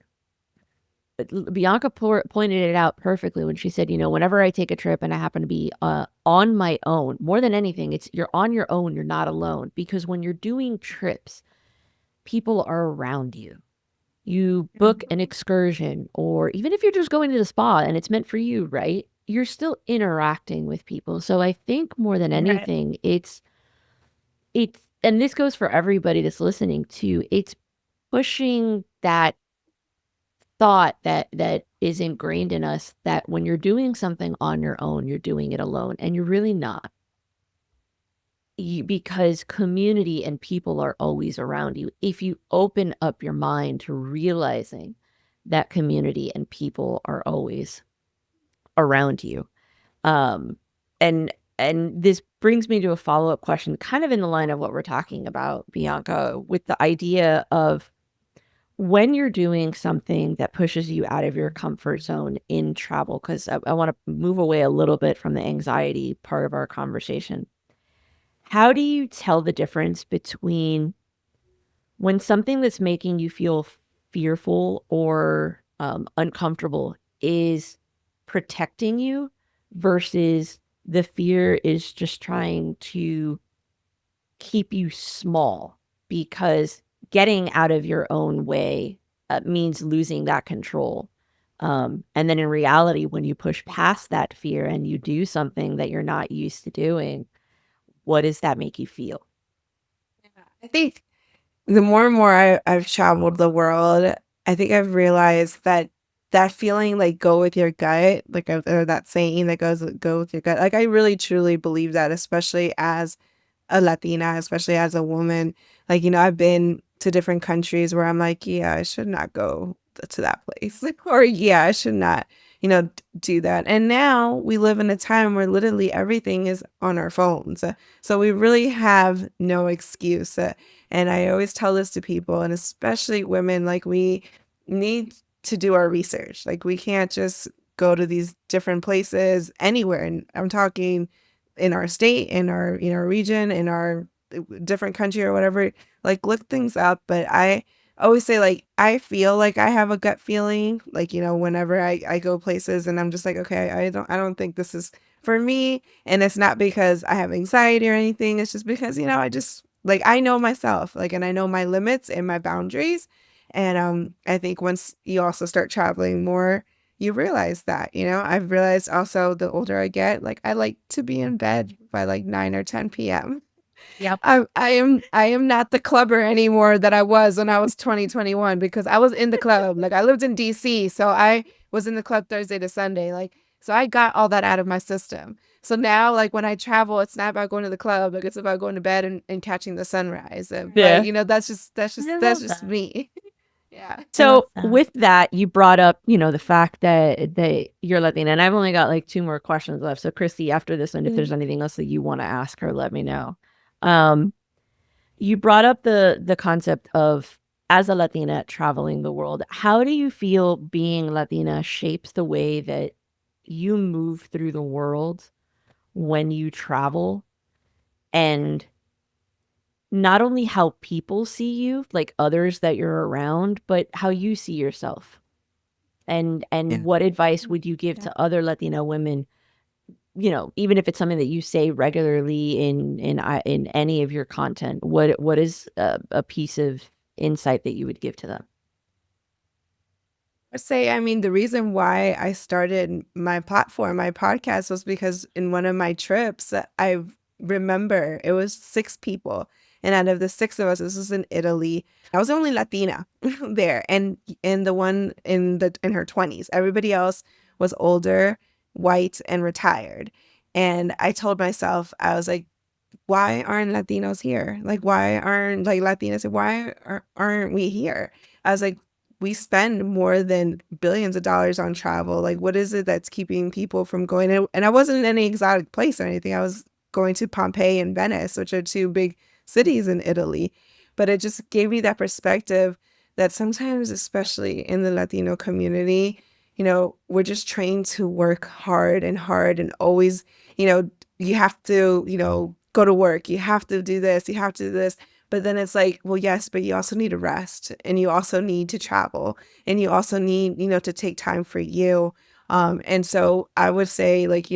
Bianca pointed it out perfectly when she said, you know, whenever I take a trip and I happen to be on my own, more than anything, it's you're on your own, you're not alone. Because when you're doing trips, people are around you. You book an excursion, or even if you're just going to the spa and it's meant for you, right? You're still interacting with people. So I think more than anything, it's, and this goes for everybody that's listening too, it's pushing that thought that is ingrained in us that when you're doing something on your own, you're doing it alone, and you're really not. Because community and people are always around you. If you open up your mind to realizing that community and people are always around you. And this brings me to a follow-up question, kind of in the line of what we're talking about, Bianca, with the idea of when you're doing something that pushes you out of your comfort zone in travel, because I want to move away a little bit from the anxiety part of our conversation. How do you tell the difference between when something that's making you feel fearful or uncomfortable is protecting you versus the fear is just trying to keep you small? Because getting out of your own way means losing that control. And then in reality, when you push past that fear and you do something that you're not used to doing, what does that make you feel? I think the more and more I've traveled the world, I think I've realized that that feeling, like, go with your gut, like, or that saying that goes, go with your gut. Like, I really truly believe that, especially as a Latina, especially as a woman. Like, you know, I've been to different countries where I'm like, yeah, I should not go to that place. Or, yeah, I should not, you know, do that. And now we live in a time where literally everything is on our phones. So we really have no excuse. And I always tell this to people, and especially women, like, we need to do our research. Like, we can't just go to these different places anywhere. And I'm talking in our state, in our, you know, region, in our different country or whatever. Like, look things up. But I always say, like, I feel like I have a gut feeling, like, you know, whenever I go places and I'm just like, okay, I don't think this is for me. And it's not because I have anxiety or anything. It's just because, you know, I just, like, I know myself, like, and I know my limits and my boundaries. And I think once you also start traveling more, you realize that, you know. I've realized also, the older I get, like, I like to be in bed by like 9 or 10 p.m. Yep. I am not the clubber anymore that I was when I was 2021, because I was in the club. Like, I lived in DC, so I was in the club Thursday to Sunday. Like, so I got all that out of my system. So now, like, when I travel, it's not about going to the club. Like, it's about going to bed and catching the sunrise. But, you know, that's just I love that's just that. me. Yeah. So that. with that, you brought up, the fact that you're Latina, and I've only got like 2 more questions left. So Christy, after this one, if there's anything else that you want to ask her, let me know. You brought up the concept of, as a Latina traveling the world. How do you feel being Latina shapes the way that you move through the world when you travel, and not only how people see you, like others that you're around, but how you see yourself? And Yeah. what advice would you give Yeah. to other Latina women, even if it's something that you say regularly in any of your content? What is a piece of insight that you would give to them? I say, I mean, the reason why I started my platform, my podcast, was because in one of my trips, I remember it was 6 people. And out of the 6 of us, this was in Italy. I was the only Latina there, and the one in her 20s. Everybody else was older, white, and retired. And I told myself, I was like, why aren't Latinos here? Like, why aren't like Latinas? Why aren't we here? I was like, we spend more than billions of dollars on travel. Like, what is it that's keeping people from going? And I wasn't in any exotic place or anything. I was going to Pompeii and Venice, which are 2 big cities in Italy. But it just gave me that perspective that sometimes, especially in the Latino community, we're just trained to work hard and always, you have to, go to work. You have to do this. You have to do this. But then it's like, well, yes, but you also need to rest, and you also need to travel, and you also need, to take time for you. And so I would say, like,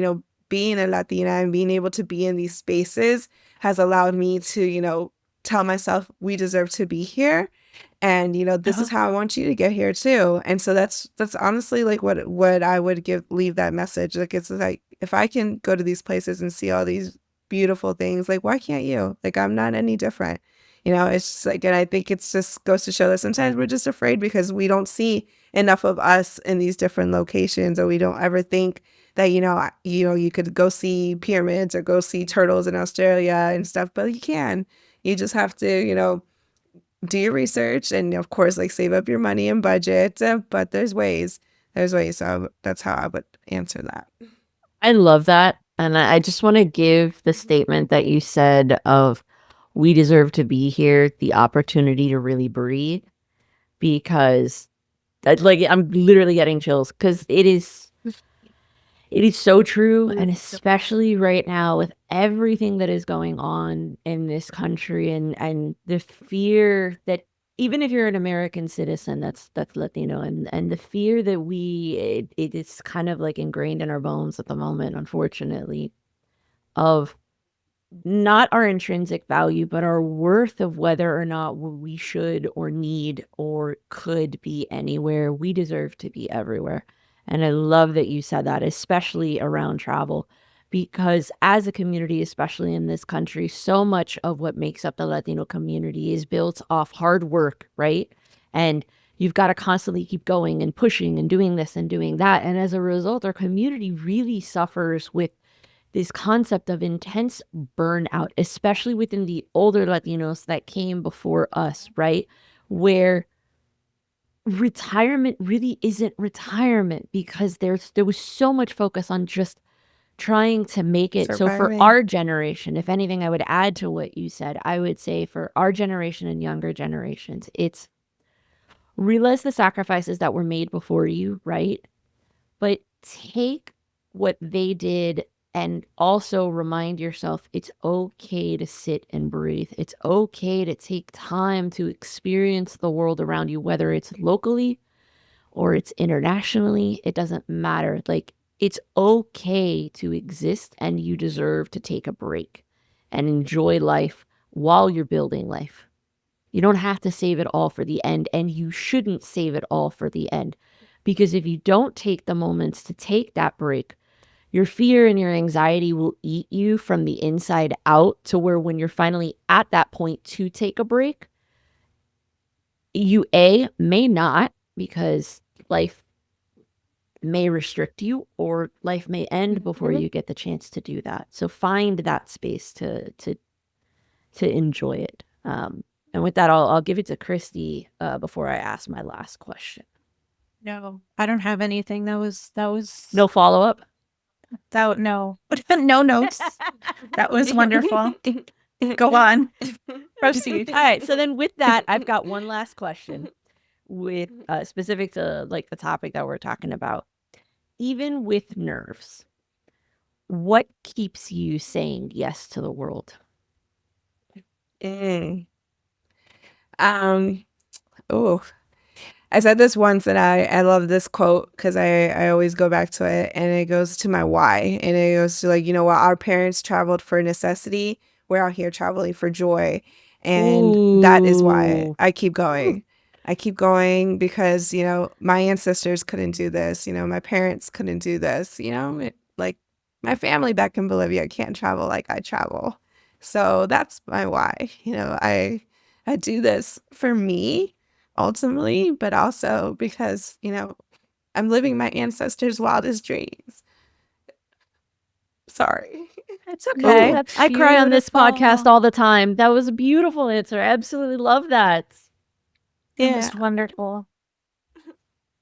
being a Latina and being able to be in these spaces has allowed me to, tell myself we deserve to be here. And this is how I want you to get here too. And so that's honestly like what I would leave that message. Like, it's like, if I can go to these places and see all these beautiful things, like, why can't you? Like, I'm not any different. It's just like, and I think it's just goes to show that sometimes we're just afraid because we don't see enough of us in these different locations, or we don't ever think that, you could go see pyramids or go see turtles in Australia and stuff, but you can. You just have to, do your research and, of course, like, save up your money and budget. But there's ways. There's ways. So that's how I would answer that. I love that. And I just want to give the statement that you said of, we deserve to be here, the opportunity to really breathe, because like, I'm literally getting chills, because it is so true. And especially right now with everything that is going on in this country, and the fear that, even if you're an American citizen that's Latino, and the fear that it is kind of like ingrained in our bones at the moment, unfortunately, of not our intrinsic value, but our worth, of whether or not we should or need or could be anywhere. We deserve to be everywhere. And I love that you said that, especially around travel, because as a community, especially in this country, so much of what makes up the Latino community is built off hard work, right? And you've got to constantly keep going and pushing and doing this and doing that. And as a result, our community really suffers with this concept of intense burnout, especially within the older Latinos that came before us, right? Where retirement really isn't retirement, because there was so much focus on just trying to make it. So for Surviving. our generation, if anything, I would add to what you said. I would say for our generation and younger generations, it's realize the sacrifices that were made before you, right? But take what they did, and also remind yourself it's okay to sit and breathe. It's okay to take time to experience the world around you, whether it's locally or it's internationally. It doesn't matter. Like, it's okay to exist, and you deserve to take a break and enjoy life while you're building life. You don't have to save it all for the end, and you shouldn't save it all for the end. Because if you don't take the moments to take that break, your fear and your anxiety will eat you from the inside out, to where when you're finally at that point to take a break, you may not, because life may restrict you, or life may end before you get the chance to do that. So find that space to enjoy it. And with that, I'll give it to Christy before I ask my last question. No, I don't have anything. That was No follow up. no no notes. That was wonderful. Go on. Proceed. All right. So then, with that, I've got one last question with specific to like the topic that we're talking about. Even with nerves, what keeps you saying yes to the world? Mm. Oh, I said this once and I love this quote because I always go back to it, and it goes to my why. And it goes to, like, while our parents traveled for necessity, we're out here traveling for joy. And that is why Ooh. I keep going. I keep going because, my ancestors couldn't do this. My parents couldn't do this. Like my family back in Bolivia can't travel like I travel. So that's my why. I do this for me ultimately, but also because, I'm living my ancestors' wildest dreams. Sorry. It's No, okay. Ooh. That's I cry on this podcast beautiful. all the time. That was a beautiful answer. I absolutely love that. That Yeah. was wonderful.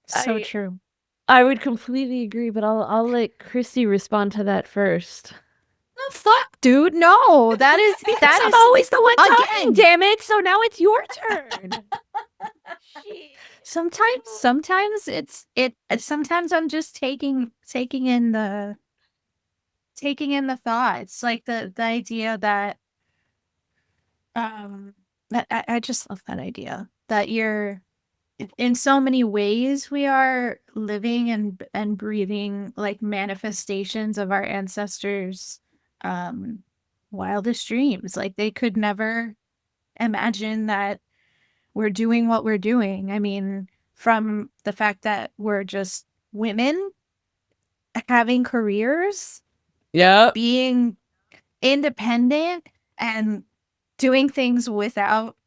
So I true. I would completely agree, but I'll let Christy respond to that first. Oh, fuck, dude. No, that is Because I'm always the one talking, again. damn it. So now it's your turn. Sometimes sometimes I'm just taking in the thoughts, like the idea that I just love that idea that you're in so many ways we are living and breathing like manifestations of our ancestors wildest dreams. Like they could never imagine that we're doing what we're doing. I mean, from the fact that we're just women having careers, Yep. being independent, and doing things without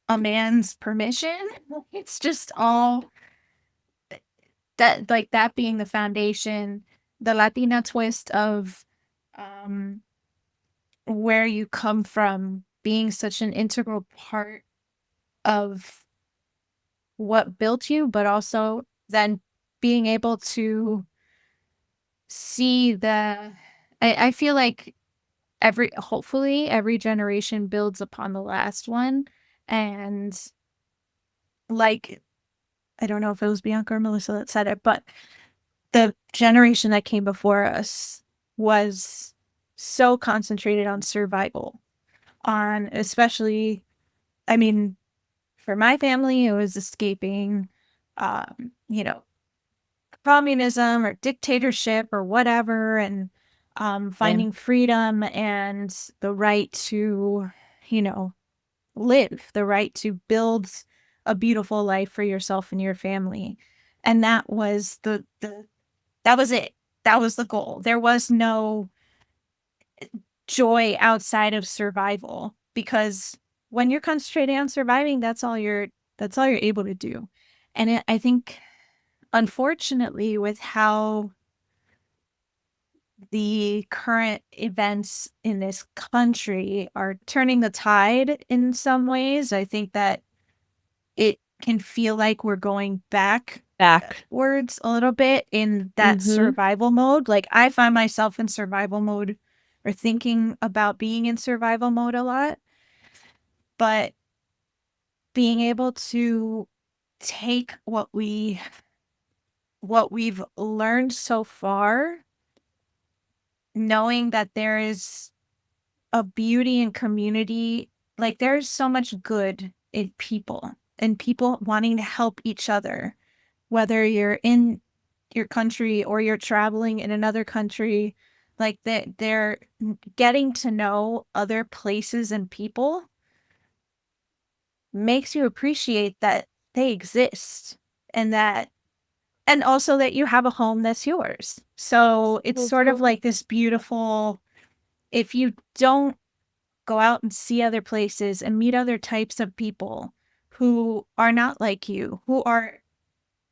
a man's permission. It's just all that, like that being the foundation, the Latina twist of where you come from being such an integral part of what built you, but also then being able to see I feel like hopefully every generation builds upon the last one. And like, I don't know if it was Bianca or Melissa that said it, but the generation that came before us was so concentrated on survival, on especially, I mean, for my family, it was escaping, you know, communism or dictatorship or whatever, and finding freedom and the right to, you know, live, the right to build a beautiful life for yourself and your family. And that was that was it. That was the goal. There was no joy outside of survival, because when you're concentrating on surviving, that's all you're able to do. And I think, unfortunately, with how the current events in this country are turning the tide in some ways, I think that it can feel like we're going backwards a little bit in that survival mode. Like I find myself in survival mode, or thinking about being in survival mode a lot, but being able to take what we've learned so far, knowing that there is a beauty in community. Like there's so much good in people and people wanting to help each other, whether you're in your country or you're traveling in another country. Like they're getting to know other places and people makes you appreciate that they exist, and that, and also that you have a home that's yours. So it's sort of like this beautiful, if you don't go out and see other places and meet other types of people who are not like you, who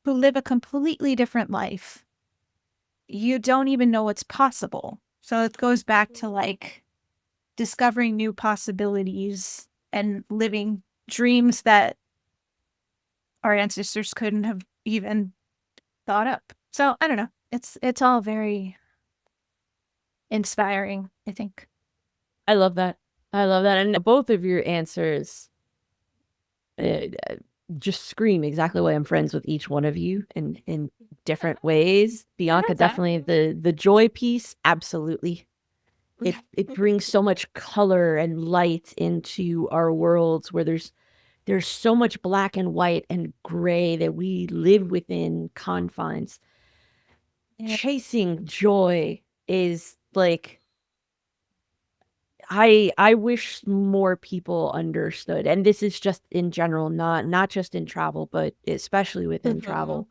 live a completely different life, you don't even know what's possible. So it goes back to like discovering new possibilities and living dreams that our ancestors couldn't have even thought up. So I don't know. It's all very inspiring, I think. I love that. I love that. And both of your answers just scream exactly why I'm friends with each one of you in different ways. Bianca, definitely the joy piece, absolutely. It brings so much color and light into our worlds where there's so much black and white and gray that we live within confines. Chasing joy is like I wish more people understood, and this is just in general, not just in travel, but especially within travel.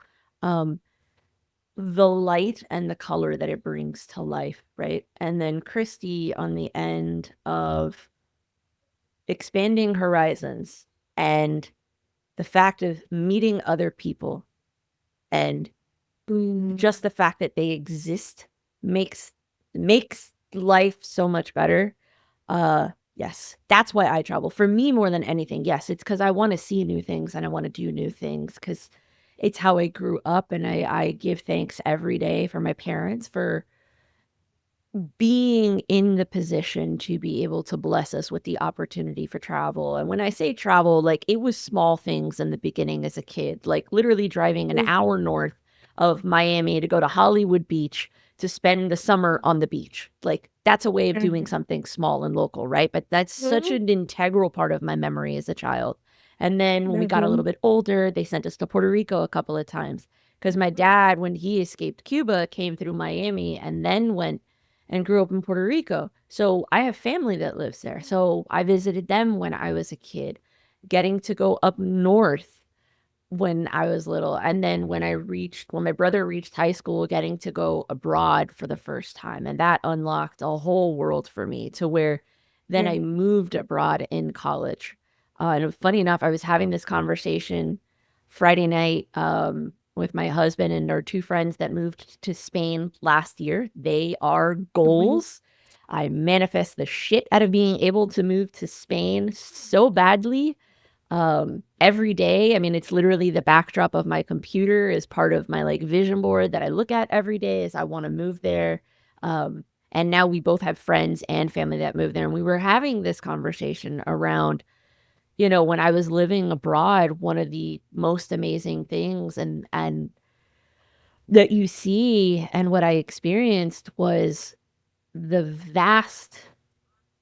The light and the color that it brings to life, right? And then Christy on the end of expanding horizons and the fact of meeting other people and just the fact that they exist makes life so much better. Yes, that's why I travel. For me, more than anything, yes, it's because I want to see new things and I want to do new things because it's how I grew up, and I give thanks every day for my parents for being in the position to be able to bless us with the opportunity for travel. And when I say travel, like it was small things in the beginning as a kid, like literally driving an hour north of Miami to go to Hollywood Beach to spend the summer on the beach. Like that's a way of doing something small and local, right? But that's such an integral part of my memory as a child. And then when we got a little bit older, they sent us to Puerto Rico a couple of times because my dad, when he escaped Cuba, came through Miami and then went and grew up in Puerto Rico. So I have family that lives there. So I visited them when I was a kid, getting to go up north when I was little. And then when my brother reached high school, getting to go abroad for the first time. And that unlocked a whole world for me to where then I moved abroad in college. And funny enough, I was having this conversation Friday night with my husband and our two friends that moved to Spain last year. They are goals. I manifest the shit out of being able to move to Spain so badly every day. I mean, it's literally the backdrop of my computer is part of my like vision board that I look at every day as I want to move there. And now we both have friends and family that move there. And we were having this conversation around, when I was living abroad, one of the most amazing things and that you see and what I experienced was the vast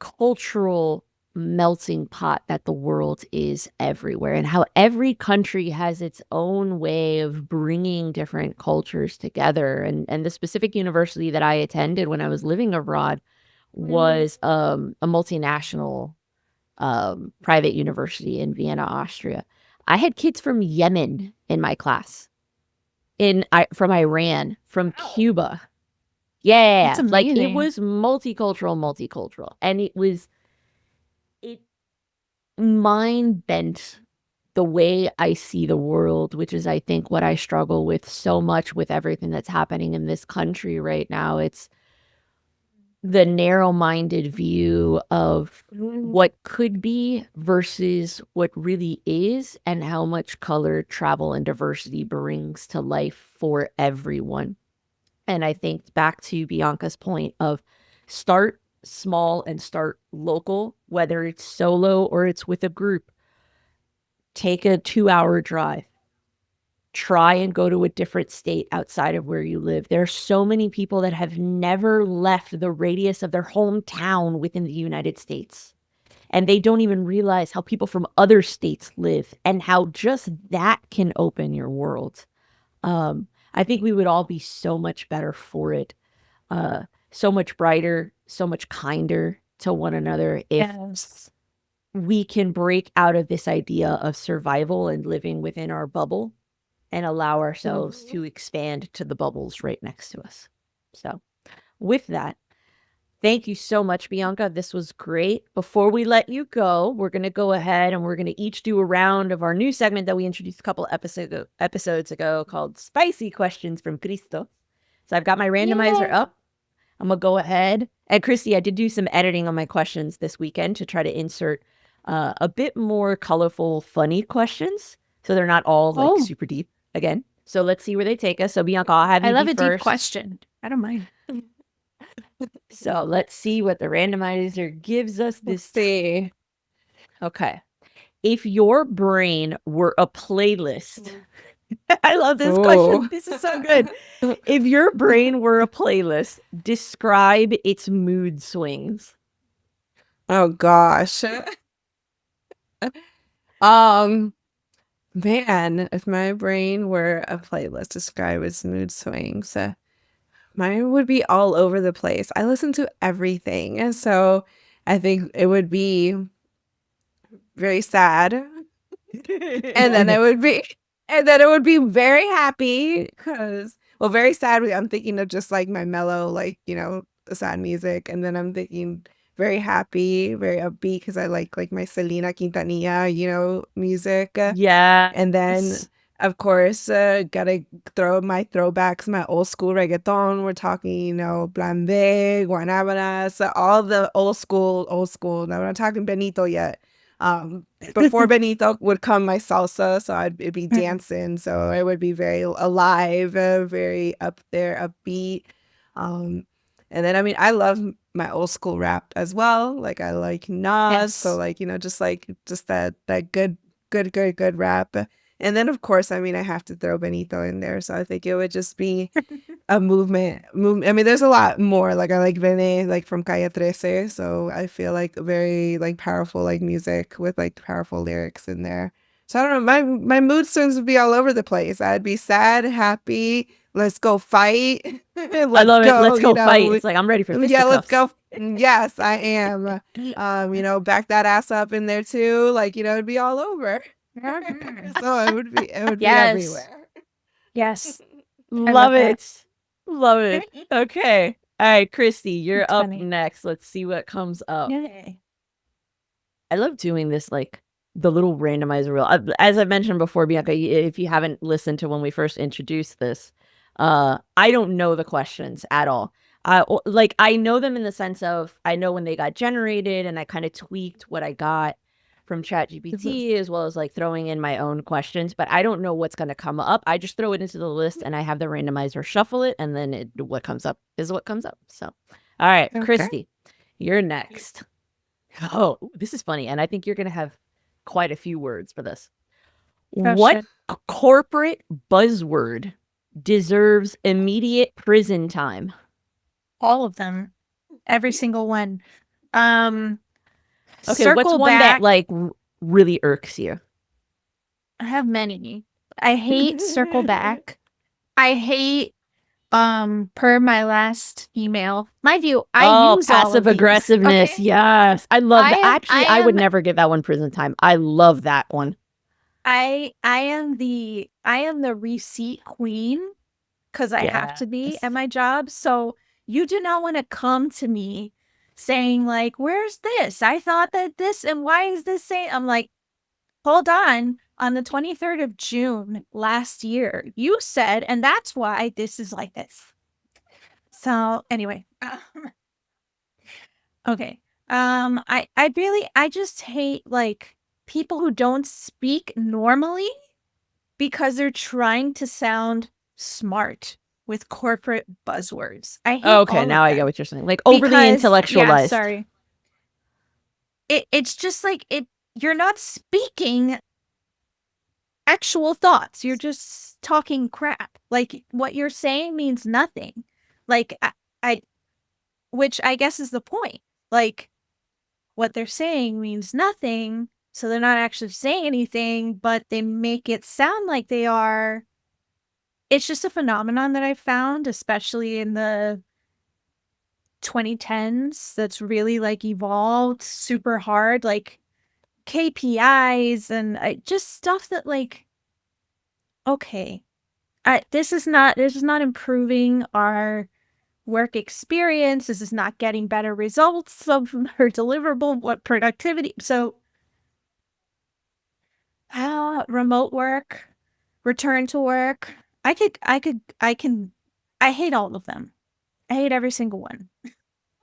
cultural melting pot that the world is everywhere, and how every country has its own way of bringing different cultures together. And the specific university that I attended when I was living abroad was a multinational private university in Vienna, Austria. I had kids from Yemen in my class, from Iran, from Cuba. Yeah, That's like it amazing. was multicultural, and it mind bent the way I see the world, which is, I think, what I struggle with so much with everything that's happening in this country right now. It's the narrow-minded view of what could be versus what really is, and how much color, travel, and diversity brings to life for everyone. And I think back to Bianca's point of start small and start local, whether it's solo or it's with a group. Take a 2-hour drive. Try and go to a different state outside of where you live. There are so many people that have never left the radius of their hometown within the United States. And they don't even realize how people from other states live and how just that can open your world. I think we would all be so much better for it. So much brighter, so much kinder to one another if we can break out of this idea of survival and living within our bubble and allow ourselves to expand to the bubbles right next to us. So with that, thank you so much, Bianca. This was great. Before we let you go, we're going to go ahead and we're going to each do a round of our new segment that we introduced a couple episodes ago called Spicy Questions from Cristo. So I've got my randomizer up. I'm going to go ahead. And Christy, I did do some editing on my questions this weekend to try to insert a bit more colorful, funny questions. So they're not all like Oh. super deep again. So let's see where they take us. So Bianca, I'll have I you love be a deep first. question. I don't mind. So let's see what the randomizer gives us Let's this see. Okay. If your brain were a playlist, I love this question. Ooh. This is so good. If your brain were a playlist, describe its mood swings. Oh gosh. Um, Man, if my brain were a playlist, describe its mood swings. Mine would be all over the place. I listen to everything, and so I think it would be very sad, and then it would be, and then it would be very happy because, well, very sad. I'm thinking of just like my mellow, like sad music, and then I'm thinking very happy, very upbeat because I like my Selena Quintanilla, music. Yeah. And then, of course, gotta throw my throwbacks, my old school reggaeton. We're talking, Plan B, Guanábanas, all the old school, old school. Now, we're not talking Benito yet. Before Benito would come my salsa, so it'd be dancing. So it would be very alive, very up there, upbeat. And then, I mean, I love my old school rap as well. Like I like Nas, so Yes. like just that good rap. And then, of course, I mean, I have to throw Benito in there. So I think it would just be a movement. I mean, there's a lot more. Like, I like Vene, like from Calle 13. So I feel like very, like, powerful, like, music with, like, powerful lyrics in there. So I don't know. My mood swings would be all over the place. I'd be sad, happy. Let's go fight. I Let's love it. go, Let's go fight. It's like I'm ready for yeah, let's fisticuffs. go. Yes, I am. Back that ass up in there too. Like, it'd be all over. So it would be Yes. everywhere. Yes. Love love that. it. Love it. Okay. All right, Christy, you're It's up funny. next. Let's see what comes up. Yay. I love doing this, like the little randomizer rule. As I mentioned before, Bianca, if you haven't listened to when we first introduced this, I don't know the questions at all. Like I know them in the sense of I know when they got generated, and I kind of tweaked what I got from ChatGPT as well as like throwing in my own questions, but I don't know what's going to come up. I just throw it into the list, and I have the randomizer shuffle it, and then what comes up is what comes up. So, all right, Okay. Christy, you're next. Oh, this is funny. And I think you're going to have quite a few words for this. Oh, What shit. corporate buzzword deserves immediate prison time? All of them. Every single one. Okay, Circle what's one back. that like really irks you? I have many. I hate circle back. I hate per my last email. Mind you, I use all passive of these, aggressiveness. okay? Yes. I love I that. am- Actually, I I would am- never give that one prison time. I love that one. I am the receipt queen because I have to be Yes. at my job. So you do not want to come to me saying like, "Where's this? I thought that this, and why is this saying?" I'm like, hold on. On the 23rd of June last year, you said, and that's why this is like this. So anyway, okay. I just hate like people who don't speak normally because they're trying to sound smart with corporate buzzwords. I hate Okay, all now of I get them what you're saying. Like overly because yeah, intellectualized. sorry. It's just like you're not speaking actual thoughts. You're just talking crap. Like what you're saying means nothing. Like I which I guess is the point. Like what they're saying means nothing, so they're not actually saying anything, but they make it sound like they are. It's just a phenomenon that I found, especially in the 2010s, that's really like evolved super hard, like KPIs and just stuff that like, okay, this is not improving our work experience. This is not getting better results of her deliverable, what productivity. So how remote work, return to work. I hate all of them. I hate every single one.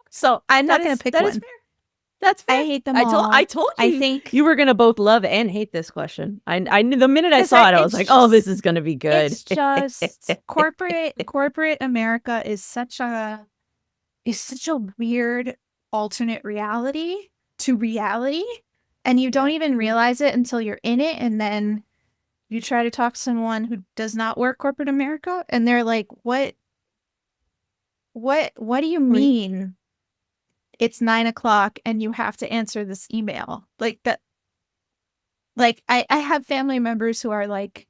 So I'm not going to pick that one. is fair. That's fair. I hate them I all. told I you think you were gonna both love and hate this question. I knew the minute I 'cause saw it, I was it's like, oh, this just is gonna be good. it's just corporate America is such a weird alternate reality to reality, and you don't even realize it until you're in it, and then you try to talk to someone who does not work corporate America, and they're like, what do you mean it's 9 o'clock and you have to answer this email?" Like that, like I have family members who are like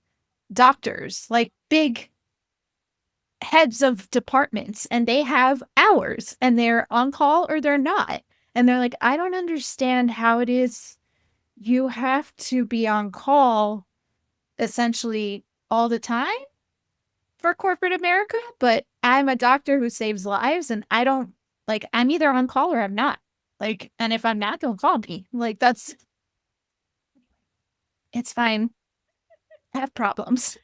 doctors, like big heads of departments, and they have hours and they're on call or they're not. And they're like, I don't understand how it is you have to be on call essentially all the time for corporate America, but I'm a doctor who saves lives and I don't, like, I'm either on call or I'm not. Like, and if I'm not, don't call me. Like, it's fine. I have problems.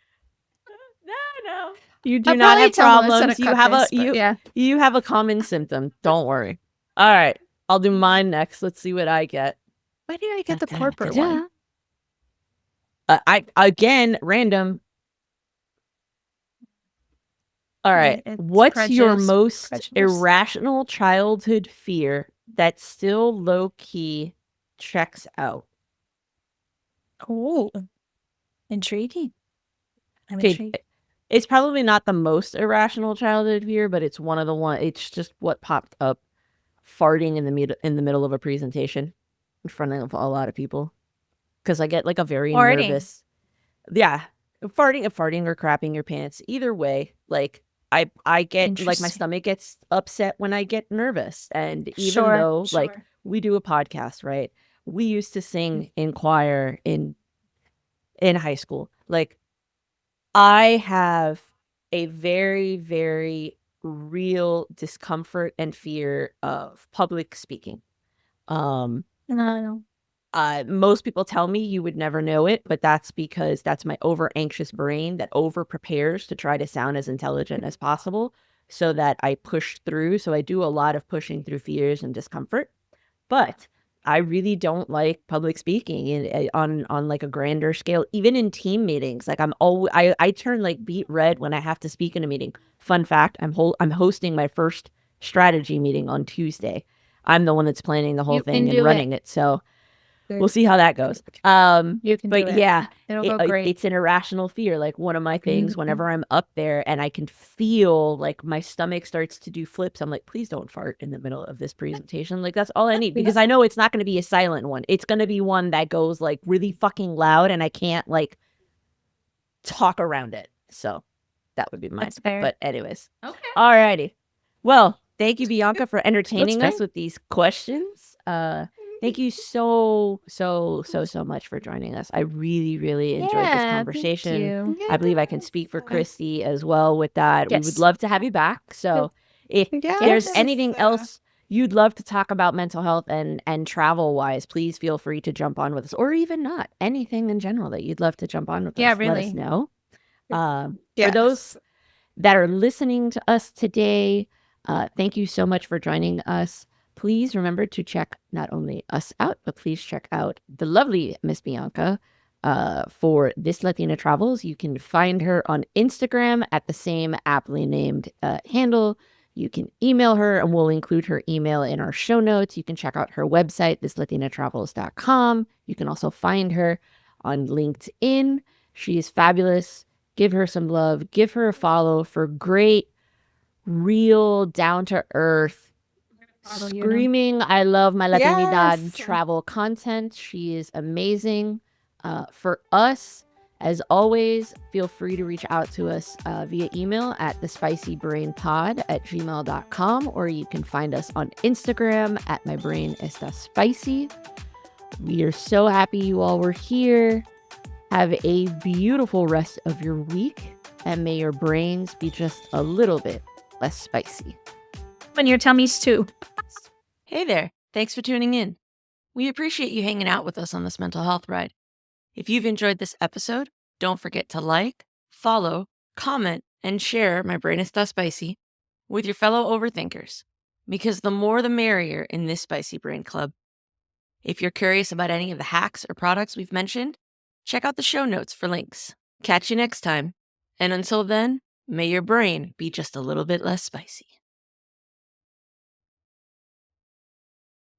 No. You do I'll not probably have tell Melissa problems. to cut this, but yeah. You have a common symptom. Don't worry. All right. I'll do mine next. Let's see what I get. Why did I get the corporate one? I again random. All right. It's What's your most prejudice. irrational childhood fear that still low key checks out? Oh, intriguing. I'm Okay, intrigued. it's probably not the most irrational childhood fear, but it's one of the one. It's just what popped up: farting in the middle of a presentation in front of a lot of people. Because I get like a very nervous. Yeah, farting or crapping your pants. Either way, like I get like my stomach gets upset when I get nervous, and even though like we do a podcast, right? We used to sing in choir in high school. Like I have a very, very real discomfort and fear of public speaking. No. Most people tell me you would never know it, but that's because that's my over anxious brain that over prepares to try to sound as intelligent as possible so that I push through. So I do a lot of pushing through fears and discomfort, but I really don't like public speaking on like a grander scale, even in team meetings. Like I turn like beet red when I have to speak in a meeting. Fun fact, I'm hosting my first strategy meeting on Tuesday. I'm the one that's planning the whole thing and running it. So we'll see how that goes. You can but do it. Yeah, It'll go great. It's an irrational fear. Like one of my things, whenever I'm up there and I can feel like my stomach starts to do flips, I'm like, please don't fart in the middle of this presentation. Like that's all I need, because I know it's not going to be a silent one. It's going to be one that goes like really fucking loud and I can't like talk around it. So that would be mine. That's fair. But anyways. Okay. Alrighty. Well, thank you, Bianca, for entertaining us with these questions. Thank you so much for joining us. I really, really enjoyed this conversation. Thank you. I believe I can speak for Christy as well with that. Yes. We would love to have you back. So if there's anything else you'd love to talk about mental health and travel wise, please feel free to jump on with us, or even not, anything in general that you'd love to jump on with us. Let us know. For those that are listening to us today, thank you so much for joining us. Please remember to check not only us out, but please check out the lovely Miss Bianca for This Latina Travels. You can find her on Instagram at the same aptly named handle. You can email her, and we'll include her email in our show notes. You can check out her website, thislatinatravels.com. You can also find her on LinkedIn. She is fabulous. Give her some love. Give her a follow for great, real, down-to-earth, screaming I love my Latinidad travel content. She is amazing. For us, as always, feel free to reach out to us via email at thespicybrainpod@gmail.com, or you can find us on Instagram at mybrainestaspicy. We are so happy you all were here. Have a beautiful rest of your week, and may your brains be just a little bit less spicy. And your tummies too. Hey there. Thanks for tuning in. We appreciate you hanging out with us on this mental health ride. If you've enjoyed this episode, don't forget to like, follow, comment, and share My Brain Está Spicy with your fellow overthinkers, because the more the merrier in this Spicy Brain Club. If you're curious about any of the hacks or products we've mentioned, check out the show notes for links. Catch you next time. And until then, may your brain be just a little bit less spicy.